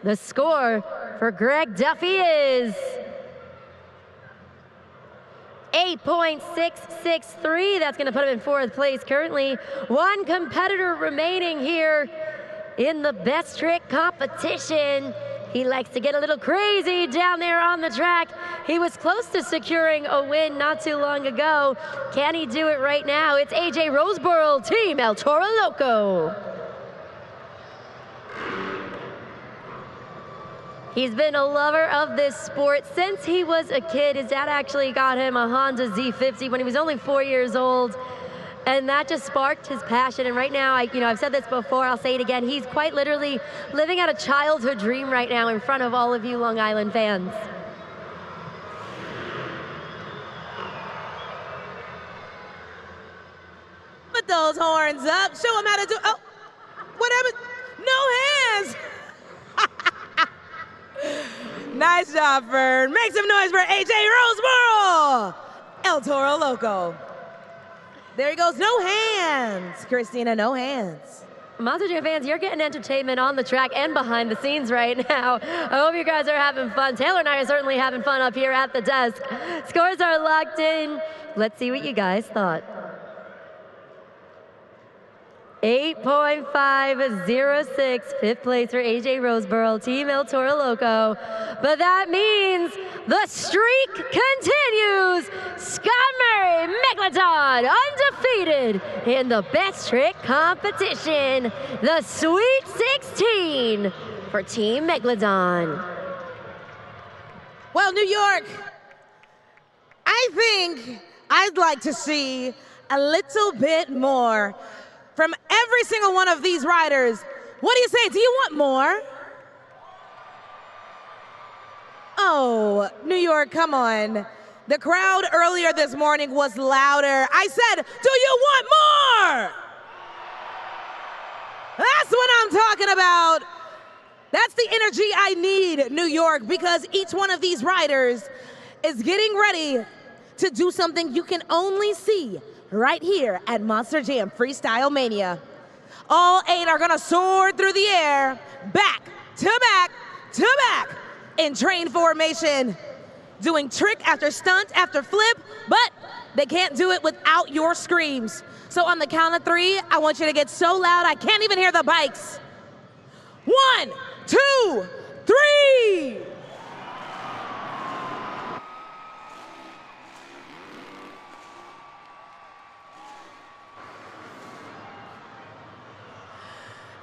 The score for Greg Duffy is 8.663. That's going to put him in 4th place currently. 1 competitor remaining here in the best trick competition. He likes to get a little crazy down there on the track. He was close to securing a win not too long ago. Can he do it right now? It's AJ Roseborough, Team El Toro Loco. He's been a lover of this sport since he was a kid. His dad actually got him a Honda Z50 when he was only 4 years old. And that just sparked his passion. And right now, I've said this before, I'll say it again, he's quite literally living out a childhood dream right now in front of all of you Long Island fans. Put those horns up, show him how to do, oh, whatever, no hands. Nice job, Fern. Make some noise for AJ Roseboro, El Toro Loco. There he goes, no hands. Christina, no hands. Monster Jam fans, you're getting entertainment on the track and behind the scenes right now. I hope you guys are having fun. Taylor and I are certainly having fun up here at the desk. Scores are locked in. Let's see what you guys thought. 8.506, fifth place for AJ Roseboro, Team El Toro Loco. But that means the streak continues. Scott Murray, Megalodon, undefeated in the best trick competition. The Sweet 16 for Team Megalodon. Well, New York, I think I'd like to see a little bit more from every single one of these riders. What do you say? Do you want more? Oh, New York, come on. The crowd earlier this morning was louder. I said, do you want more? That's what I'm talking about. That's the energy I need, New York, because each one of these riders is getting ready to do something you can only see right here at Monster Jam Freestyle Mania. All 8 are gonna soar through the air, back to back to back in train formation, doing trick after stunt after flip, but they can't do it without your screams. So on the count of 3, I want you to get so loud I can't even hear the bikes. 1, 2, 3.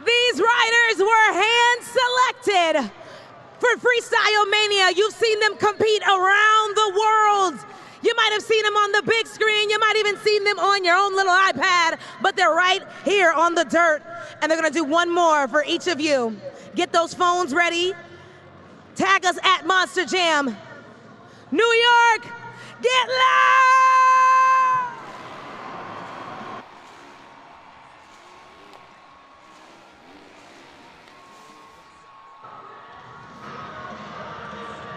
These riders were hand-selected for Freestyle Mania. You've seen them compete around the world. You might have seen them on the big screen. You might even seen them on your own little iPad, but they're right here on the dirt. And they're gonna do one more for each of you. Get those phones ready. Tag us at Monster Jam. New York, get loud!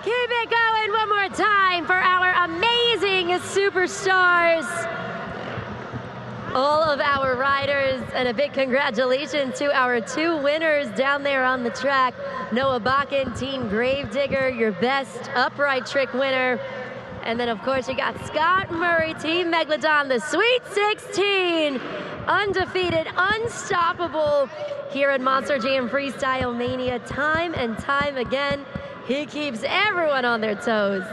Keep it going one more time for our amazing superstars. All of our riders, and a big congratulations to our 2 winners down there on the track. Noah Bakken, Team Gravedigger, your best upright trick winner. And then of course you got Scott Murray, Team Megalodon, the Sweet 16. Undefeated, unstoppable here at Monster Jam Freestyle Mania. Time and time again, he keeps everyone on their toes.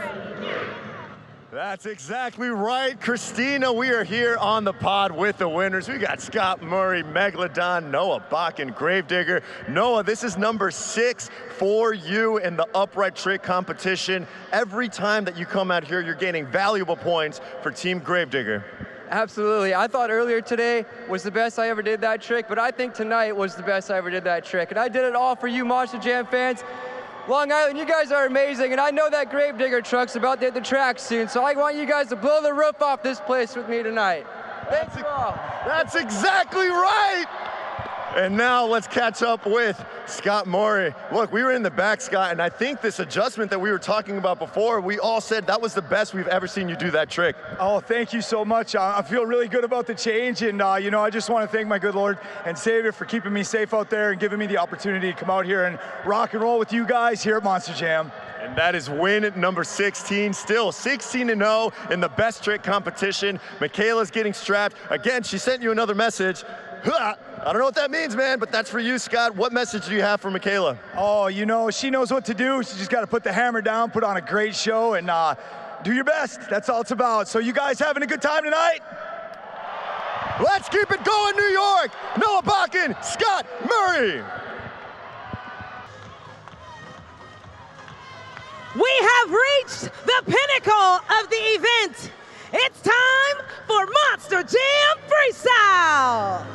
That's exactly right, Christina. We are here on the pod with the winners. We got Scott Murray, Megalodon, Noah Bakken, Gravedigger. Noah, this is number 6 for you in the upright trick competition. Every time that you come out here, you're gaining valuable points for Team Gravedigger. Absolutely. I thought earlier today was the best I ever did that trick, but I think tonight was the best I ever did that trick. And I did it all for you Monster Jam fans. Long Island, you guys are amazing, and I know that Gravedigger truck's about to hit the track soon, so I want you guys to blow the roof off this place with me tonight. Thanks you all. That's exactly right! And now let's catch up with Scott Murray. Look, we were in the back, Scott, and I think this adjustment that we were talking about before, we all said that was the best we've ever seen you do that trick. Oh, thank you so much. I feel really good about the change, and I just want to thank my good Lord and Savior for keeping me safe out there and giving me the opportunity to come out here and rock and roll with you guys here at Monster Jam. And that is win number 16, still 16-0 in the best trick competition. Michaela's getting strapped. Again, she sent you another message. I don't know what that means, man, but that's for you, Scott. What message do you have for Michaela? Oh, she knows what to do. She just got to put the hammer down, put on a great show, and do your best. That's all it's about. So you guys having a good time tonight? Let's keep it going, New York. Noah Bakken, Scott Murray. have reached the pinnacle of the event. It's time for Monster Jam Freestyle.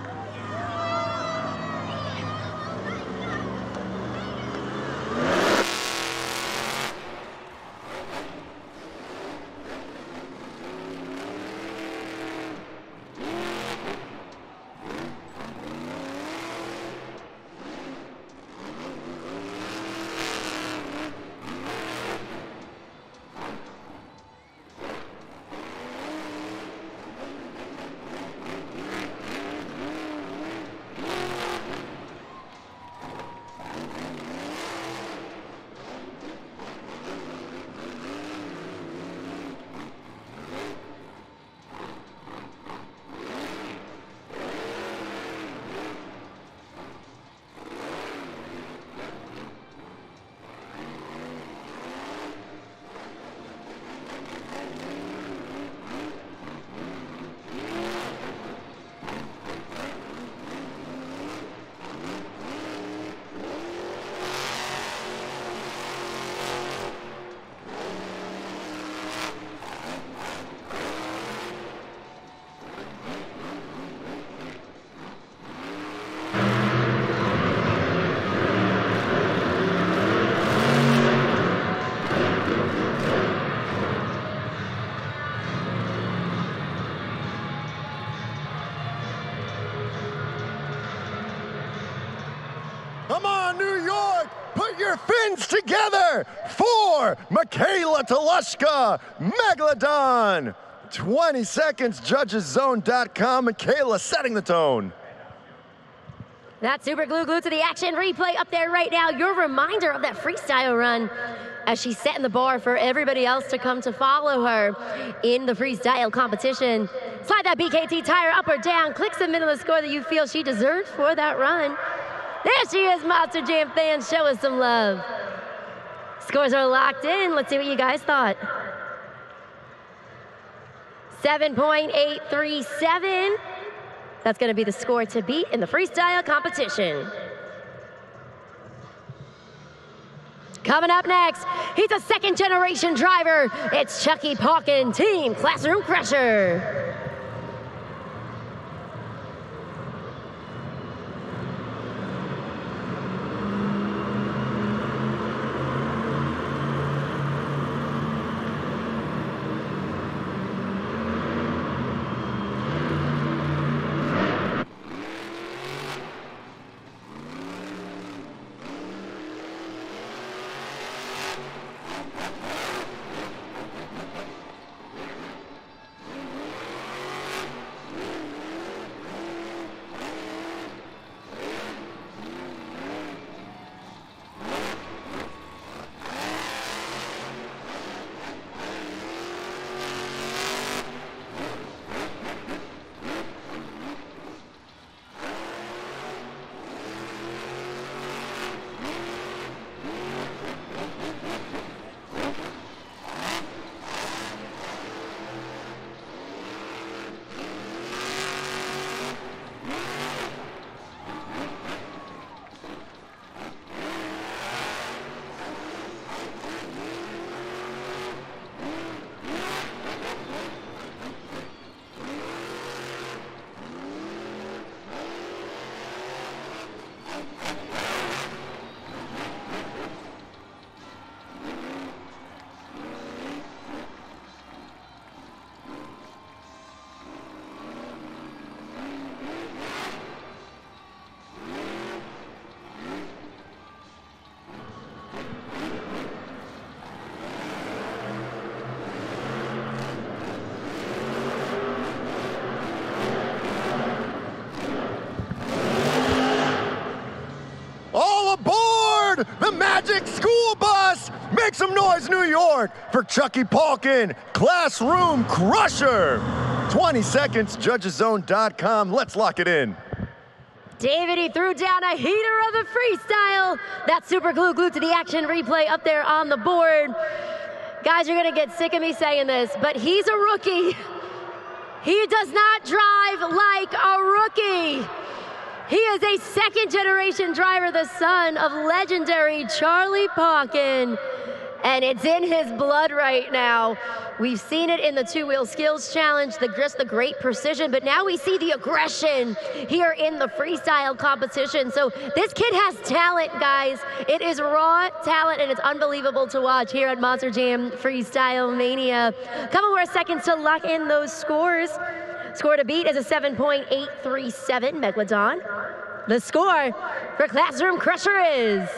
Come on, New York! Put your fins together for Michaela Tolushka, Megalodon! 20 seconds, judgeszone.com. Michaela setting the tone. That super glue glued to the action replay up there right now. Your reminder of that freestyle run as she's setting the bar for everybody else to come to follow her in the freestyle competition. Slide that BKT tire up or down. Click submit on the score that you feel she deserved for that run. There she is, Monster Jam fans. Show us some love. Scores are locked in. Let's see what you guys thought. 7.837. That's going to be the score to beat in the freestyle competition. Coming up next, he's a second-generation driver. It's Chucky Pauken, Team Classroom Crusher. The Magic School Bus! Make some noise, New York, for Chucky Pauken, Classroom Crusher! 20 seconds, judgeszone.com. Let's lock it in. David, he threw down a heater of the freestyle. That super glue glued to the action replay up there on the board. Guys, you're gonna get sick of me saying this, but he's a rookie. He does not drive like a rookie. He is a second-generation driver, the son of legendary Charlie Pauken. and it's in his blood right now. We've seen it in the two-wheel skills challenge, just the great precision, but now we see the aggression here in the freestyle competition. So this kid has talent, guys. It is raw talent, and it's unbelievable to watch here at Monster Jam Freestyle Mania. A couple more seconds to lock in those scores. Score to beat is a 7.837 Megalodon. The score for Classroom Crusher is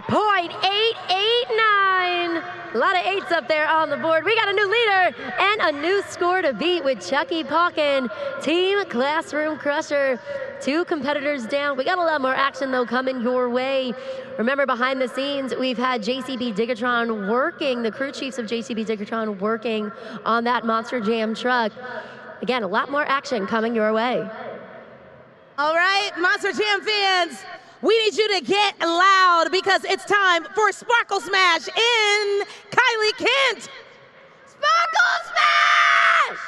8.889. A lot of eights up there on the board. We got a new leader and a new score to beat with Chucky Pauken, Team Classroom Crusher. 2 competitors down. We got a lot more action, though, coming your way. Remember, behind the scenes, we've had JCB Diggatron working, the crew chiefs of JCB Diggatron working on that Monster Jam truck. Again, a lot more action coming your way. All right, Monster Jam fans, we need you to get loud because it's time for Sparkle Smash in Kylie Kent. Sparkle Smash!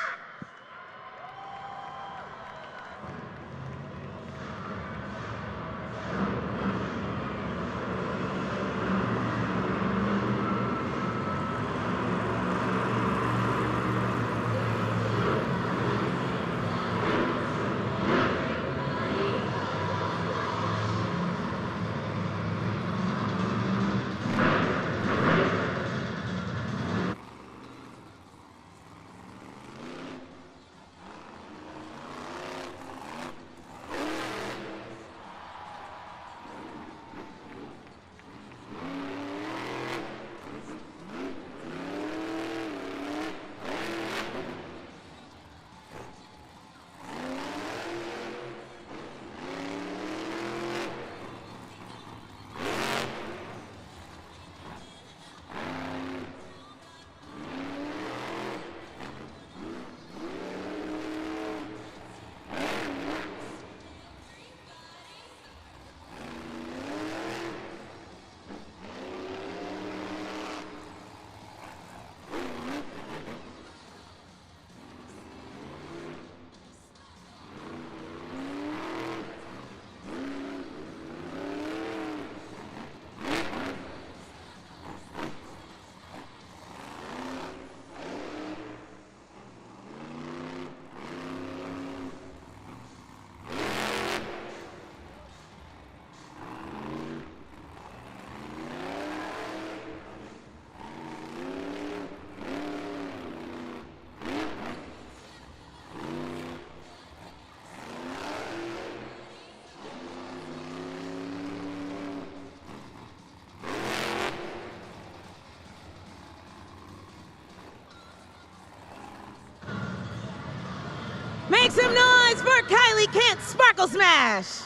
Make some noise for Kylie Kent Sparkle Smash.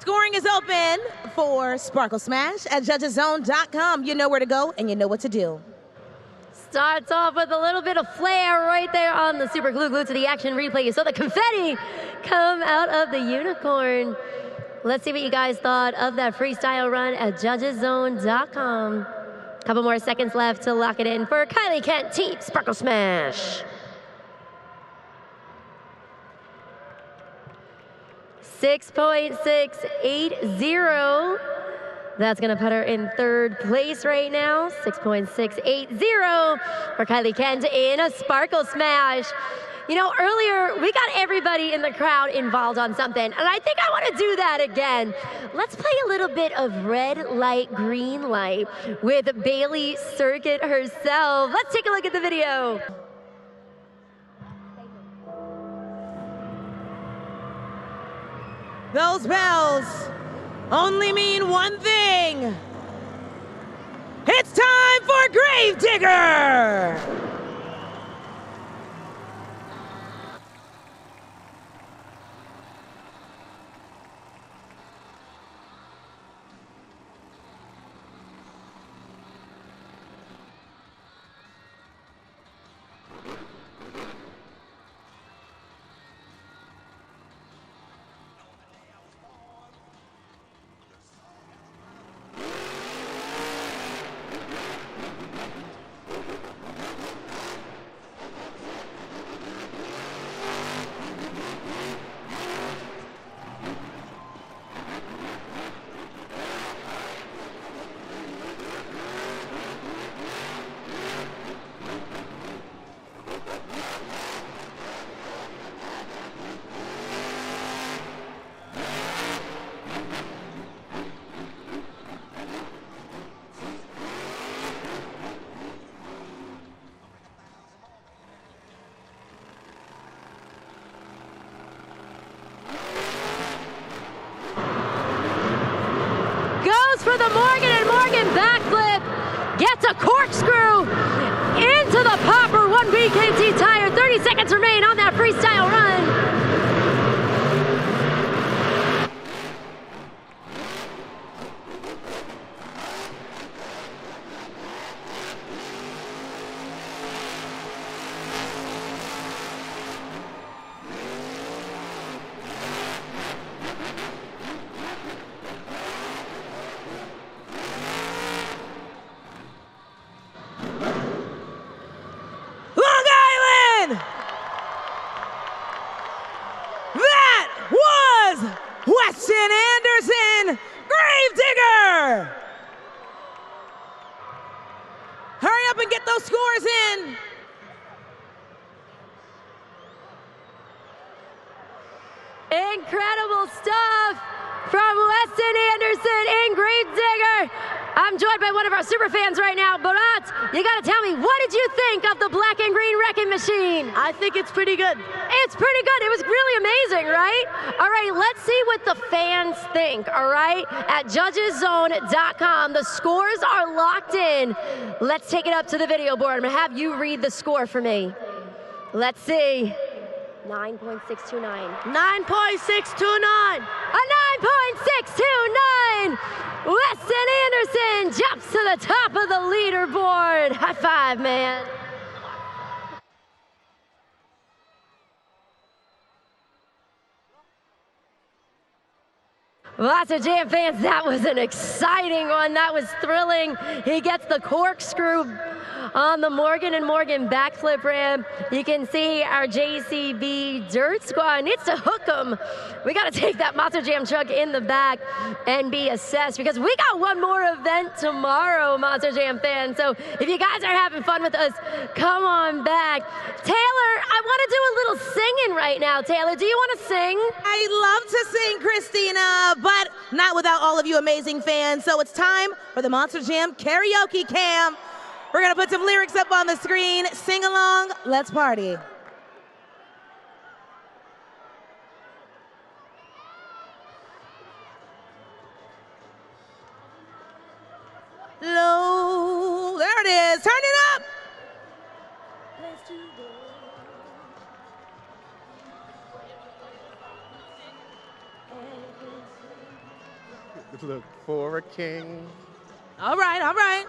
Scoring is open for Sparkle Smash at judgeszone.com. You know where to go and you know what to do. Starts off with a little bit of flair right there on the super glue to the action replay. You saw the confetti come out of the unicorn. Let's see what you guys thought of that freestyle run at judgeszone.com. Couple more seconds left to lock it in for Kylie Kent Team Sparkle Smash. 6.680. That's gonna put her in 3rd place right now. 6.680 for Kylie Kent in a Sparkle Smash. You know, earlier we got everybody in the crowd involved on something, and I think I want to do that again. Let's play a little bit of Red Light, Green Light with Bailey Circuit herself. Let's take a look at the video. Those bells only mean one thing. It's time for Gravedigger! the Morgan and Morgan backflip. Gets a corkscrew into the popper. 1 BKT tire. 30 seconds remain on that freestyle run. That was Weston Anderson, Gravedigger. Hurry up and get those scores in. Incredible stuff from Weston Anderson in Gravedigger. I'm joined by one of our super fans right now. Barat, you gotta tell me, what did you think of the black and green wrecking machine? I think it's pretty good. It's pretty good. It was really amazing, right? All right, let's see what the fans think, all right? At judgeszone.com, the scores are locked in. Let's take it up to the video board. I'm gonna have you read the score for me. Let's see. 9.629. 9.629. A 9.629. Weston Anderson jumps to the top of the leaderboard. High five, man. Monster Jam fans, that was an exciting one. That was thrilling. He gets the corkscrew on the Morgan and Morgan backflip ramp. You can see our JCB Dirt Squad needs to hook them. We got to take that Monster Jam truck in the back and be assessed because we got one more event tomorrow, Monster Jam fans. So if you guys are having fun with us, come on back. Taylor, I want to do a little singing right now. Taylor, do you want to sing? I love to sing, Christina, but not without all of you amazing fans. So it's time for the Monster Jam Karaoke Cam. We're gonna put some lyrics up on the screen. Sing along, let's party. Low, there it is, turn it up. Look for a king. All right, all right.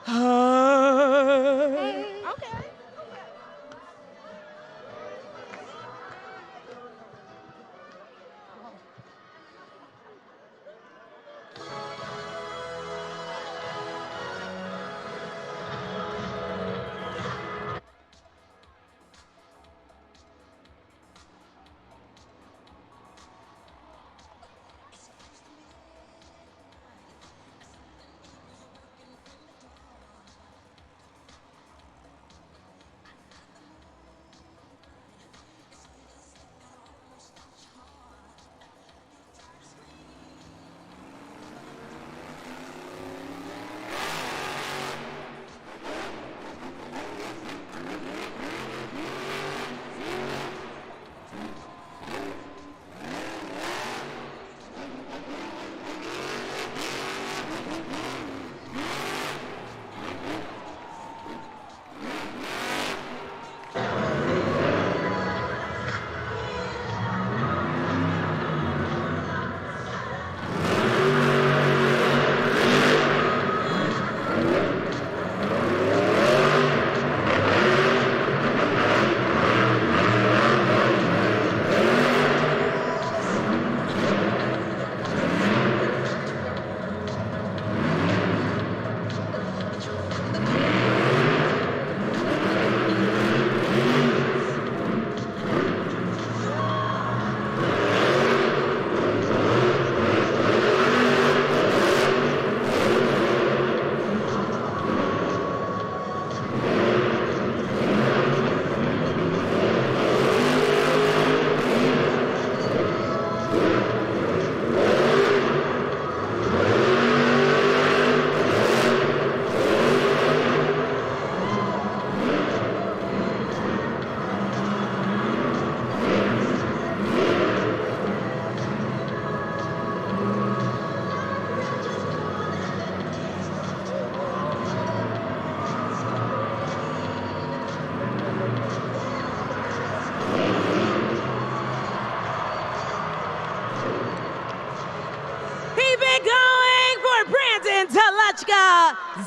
Okay.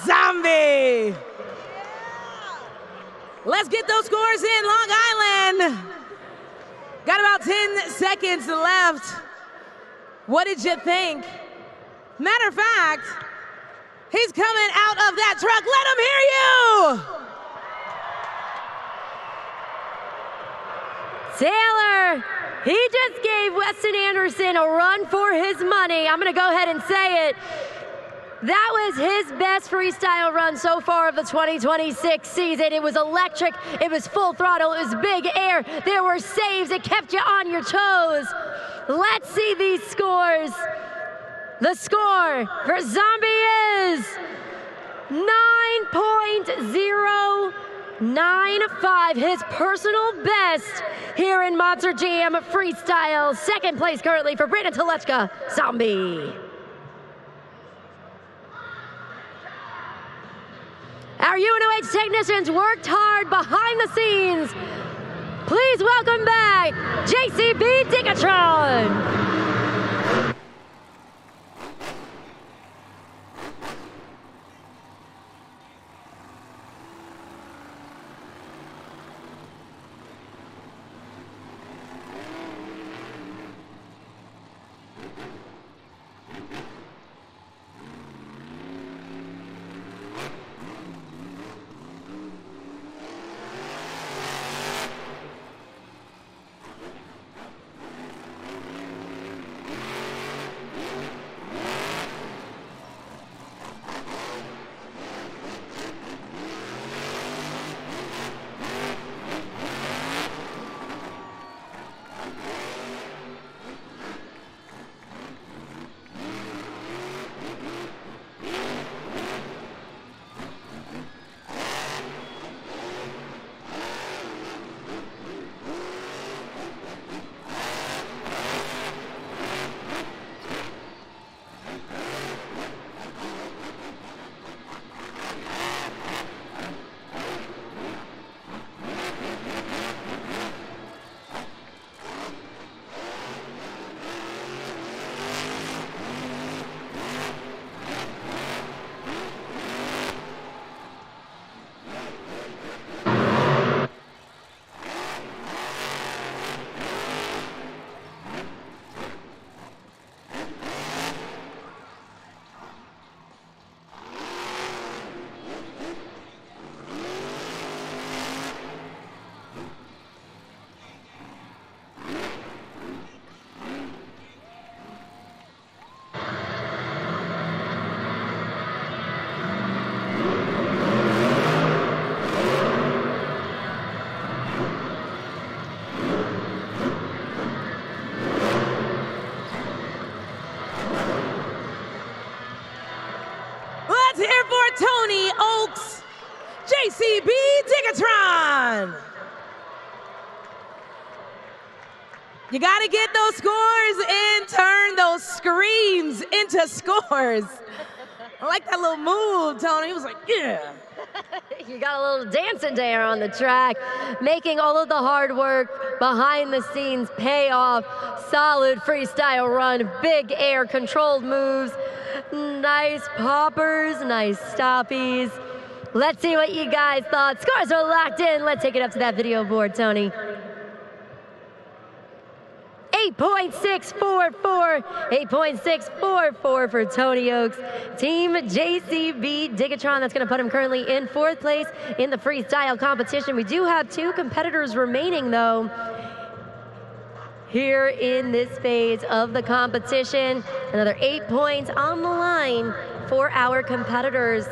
Zombie. Let's get those scores in, Long Island. Got about 10 seconds left. What did you think? Matter of fact, he's coming out of that truck. Let him hear you. Taylor, he just gave Weston Anderson a run for his money. I'm gonna go ahead and say it. That was his best freestyle run so far of the 2026 season. It was electric, it was full throttle, it was big air, there were saves, it kept you on your toes. Let's see these scores. The score for Zombie is 9.095, his personal best here in Monster Jam Freestyle. Second place currently for Brandon Telechka, Zombie. Our UNOH technicians worked hard behind the scenes. Please welcome back JCB Digatron. Tony Oaks, JCB Digatron. You gotta get those scores and turn those screams into scores. I like that little move, Tony. He was like, yeah. You got a little dancing there on the track, making all of the hard work behind the scenes pay off. Solid freestyle run, big air, controlled moves, nice poppers, nice stoppies. Let's see what you guys thought. Scores are locked in. Let's take it up to that video board, Tony. 8.644, 8.644 for Tony Oaks. Team JCB Digatron, that's going to put him currently in 4th place in the freestyle competition. We do have 2 competitors remaining, though, here in this phase of the competition. Another 8 points on the line for our competitors.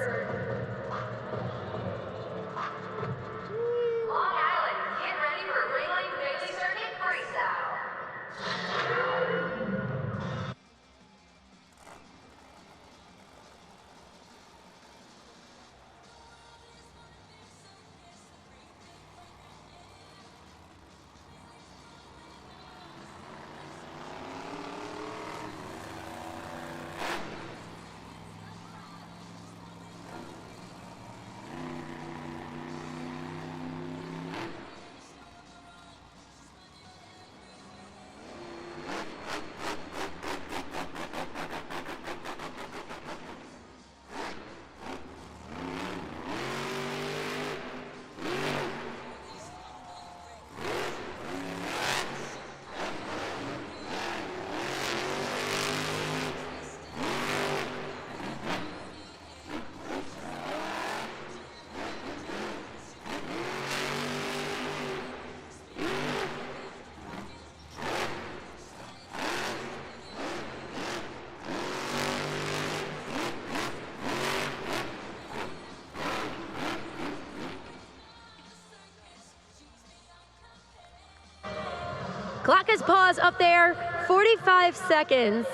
Clock is paused up there, 45 seconds.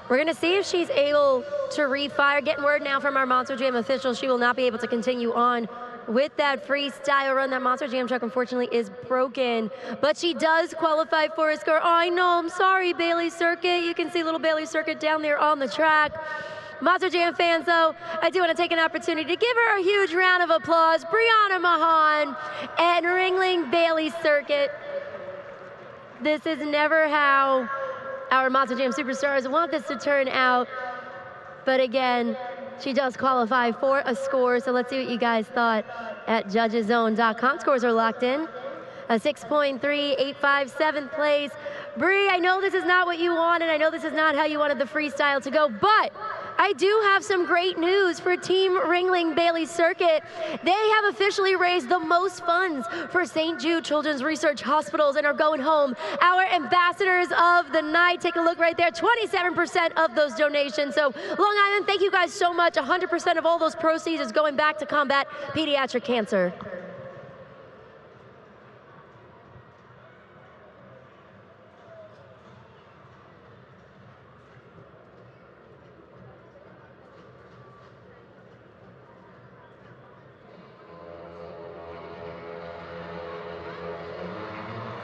We're gonna see if she's able to refire. Getting word now from our Monster Jam officials, she will not be able to continue on with that freestyle run. That Monster Jam truck, unfortunately, is broken, but she does qualify for a score. Oh, I know, I'm sorry, Bailey Circuit. You can see little Bailey Circuit down there on the track. Monster Jam fans, though, I do want to take an opportunity to give her a huge round of applause. Brianna Mahan and Ringling Bailey Circuit. This is never how our Monster Jam superstars want this to turn out, but again, she does qualify for a score, so let's see what you guys thought at judgeszone.com. Scores are locked in. A 6.385, 7th place. Bree, I know this is not what you wanted. I know this is not how you wanted the freestyle to go, but I do have some great news for Team Ringling Bailey Circuit. They have officially raised the most funds for St. Jude Children's Research Hospitals and are going home. Our ambassadors of the night, take a look right there, 27% of those donations. So Long Island, thank you guys so much. 100% of all those proceeds is going back to combat pediatric cancer.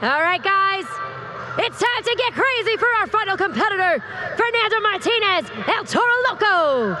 All right, guys, it's time to get crazy for our final competitor, Fernando Martinez, El Toro Loco.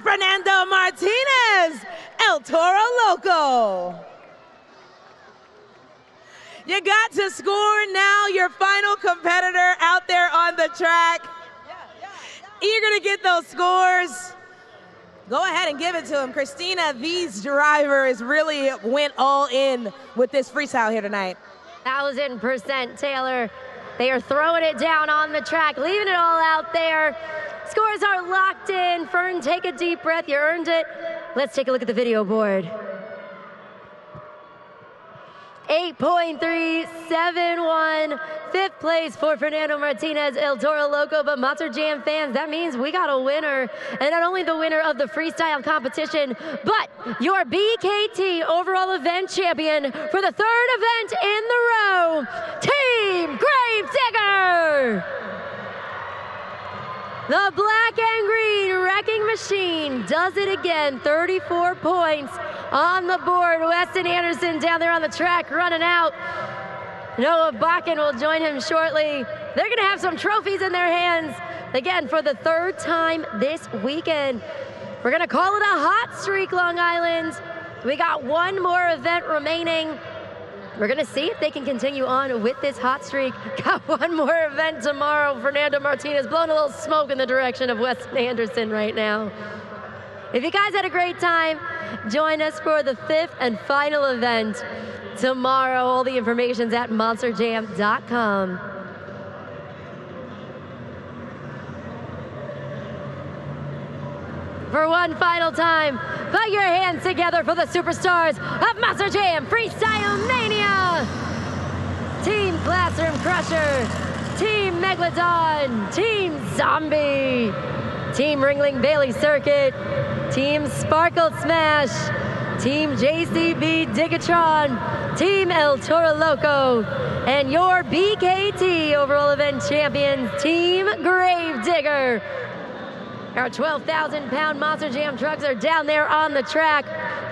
Fernando Martinez, El Toro Loco. You got to score now, your final competitor out there on the track. Eager to get those scores. Go ahead and give it to him. Christina, these drivers really went all in with this freestyle here tonight. 1000%, Taylor. They are throwing it down on the track, leaving it all out there. Scores are locked in. Fern, take a deep breath. You earned it. Let's take a look at the video board. 8.371, 5th place for Fernando Martinez, El Toro Loco. But Monster Jam fans, that means we got a winner. And not only the winner of the freestyle competition, but your BKT overall event champion for the 3rd event in the row, Team Gravedigger. The black and green wrecking machine does it again. 34 points on the board. Weston Anderson down there on the track running out. Noah Bakken will join him shortly. They're going to have some trophies in their hands, again, for the 3rd time this weekend. We're going to call it a hot streak, Long Island. We got one more event remaining. We're going to see if they can continue on with this hot streak. Got one more event tomorrow. Fernando Martinez blowing a little smoke in the direction of Weston Anderson right now. If you guys had a great time, join us for the 5th and final event tomorrow. All the information's at monsterjam.com. For one final time, put your hands together for the superstars of Monster Jam Freestyle Mania! Team Classroom Crusher, Team Megalodon, Team Zombie, Team Ringling Bailey Circuit, Team Sparkle Smash, Team JCB Digatron, Team El Toro Loco, and your BKT overall event champions, Team Gravedigger. Our 12,000-pound Monster Jam trucks are down there on the track.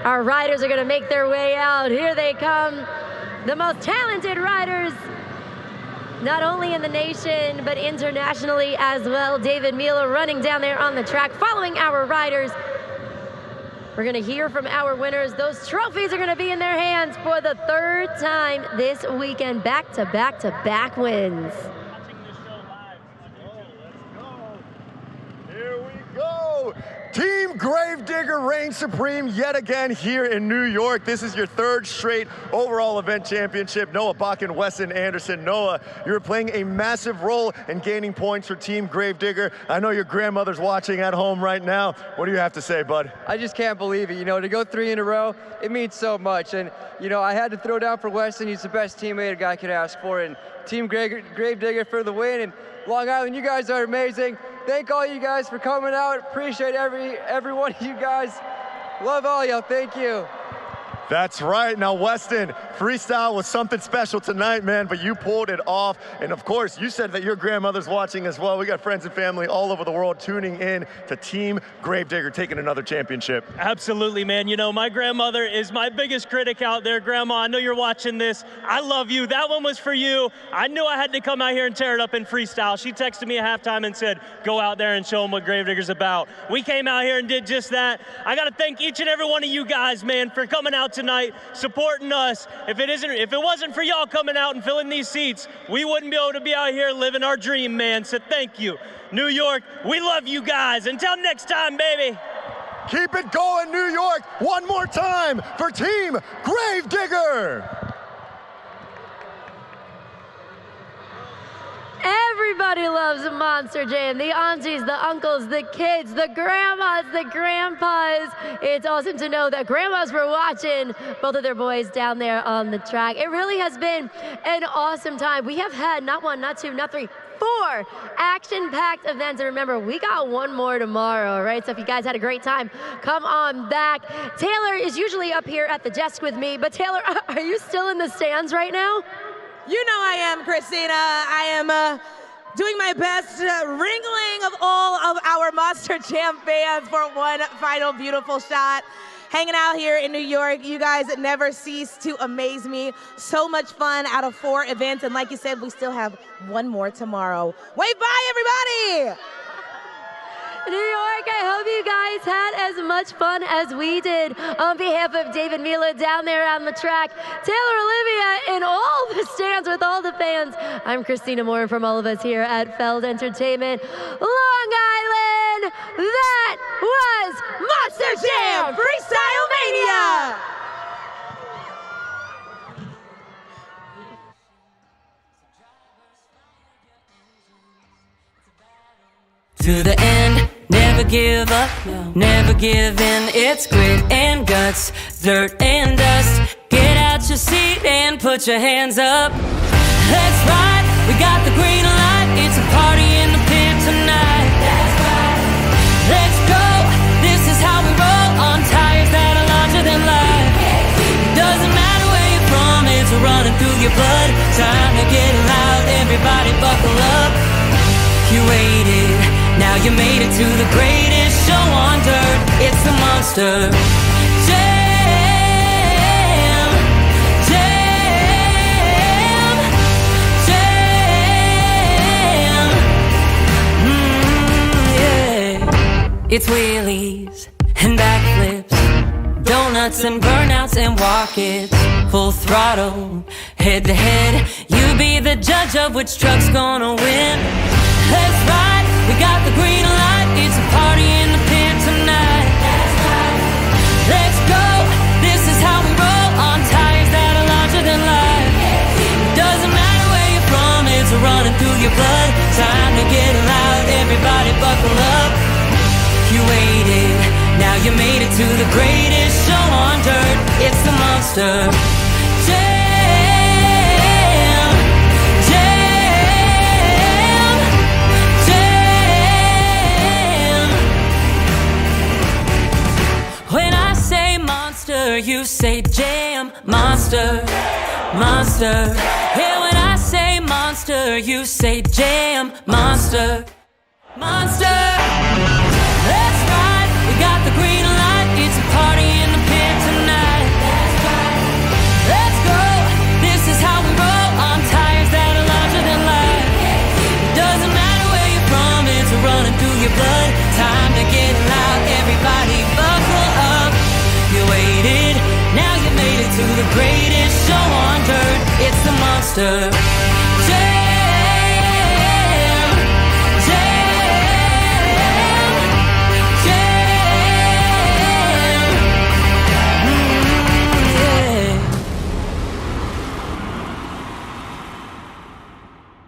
Our riders are going to make their way out. Here they come, the most talented riders, not only in the nation, but internationally as well. David Mila running down there on the track, following our riders. We're going to hear from our winners. Those trophies are going to be in their hands for the 3rd time this weekend. Back-to-back-to-back wins. Team Gravedigger reigns supreme yet again here in New York. This is your 3rd straight overall event championship. Noah Bach and Weston Anderson. Noah, you're playing a massive role in gaining points for Team Gravedigger. I know your grandmother's watching at home right now. What do you have to say, bud? I just can't believe it. You know, to go 3 in a row, it means so much. And, you know, I had to throw down for Weston. He's the best teammate a guy could ask for. And Team Gravedigger for the win. And Long Island, you guys are amazing. Thank all you guys for coming out. Appreciate every one of you guys. Love all y'all. Thank you. That's right. Now, Weston, freestyle was something special tonight, man, but you pulled it off. And of course, you said that your grandmother's watching as well. We got friends and family all over the world tuning in to Team Gravedigger taking another championship. Absolutely, man. You know, my grandmother is my biggest critic out there. Grandma, I know you're watching this. I love you. That one was for you. I knew I had to come out here and tear it up in freestyle. She texted me at halftime and said, go out there and show them what Gravedigger's about. We came out here and did just that. I got to thank each and every one of you guys, man, for coming out tonight, supporting us. If it wasn't for y'all coming out and filling these seats, we wouldn't be able to be out here living our dream, man. So thank you. New York, we love you guys. Until next time, baby. Keep it going, New York. One more time for Team Gravedigger. Everybody loves Monster Jam. The aunties, the uncles, the kids, the grandmas, the grandpas. It's awesome to know that grandmas were watching both of their boys down there on the track. It really has been an awesome time. We have had not 1, not 2, not 3, 4 action-packed events. And remember, we got one more tomorrow, right? So if you guys had a great time, come on back. Taylor is usually up here at the desk with me, but Taylor, are you still in the stands right now? You know I am, Christina. I am doing my best wrangling of all of our Monster Jam fans for one final beautiful shot. Hanging out here in New York, you guys never cease to amaze me. So much fun out of 4 events, and like you said, we still have one more tomorrow. Wave bye, everybody! New York, I hope you guys had as much fun as we did. On behalf of David Mila down there on the track, Taylor Olivia in all the stands with all the fans, I'm Christina Moore from all of us here at Feld Entertainment, Long Island. That was Monster Jam Freestyle Mania! To the end, never give up, never give in. It's grit and guts, dirt and dust. Get out your seat and put your hands up. That's right, we got the green light. It's a party in the pit tonight. That's right, let's go. This is how we roll on tires that are larger than life. Doesn't matter where you're from, it's running through your blood. Time to get loud, everybody buckle up. You waited, now you made it to the greatest show on dirt. It's the Monster Jam, Jam, Jam. Yeah. It's wheelies and backflips, donuts. donuts and burnouts and walk-its. Full throttle, head to head. You be the judge of which truck's gonna win. Let's ride, we got the green light. It's a party in the pit tonight. Let's go, this is how we roll on tires that are larger than life. Doesn't matter where you're from, it's running through your blood. Time to get loud, everybody buckle up. You waited, now you made it to the greatest show on dirt. It's the Monster Jam, Jam, Jam. When I say monster, you say jam. Monster, monster. Yeah, when I say monster, you say jam. Monster, monster. Let's ride, we got the green light. It's a party in the pit tonight. Let's go, this is how we roll on tires that are larger than life. Doesn't matter where you're from, it's running through your blood. Time to get loud, everybody buckle up. You waited, now you made it to the greatest show on dirt. It's the Monster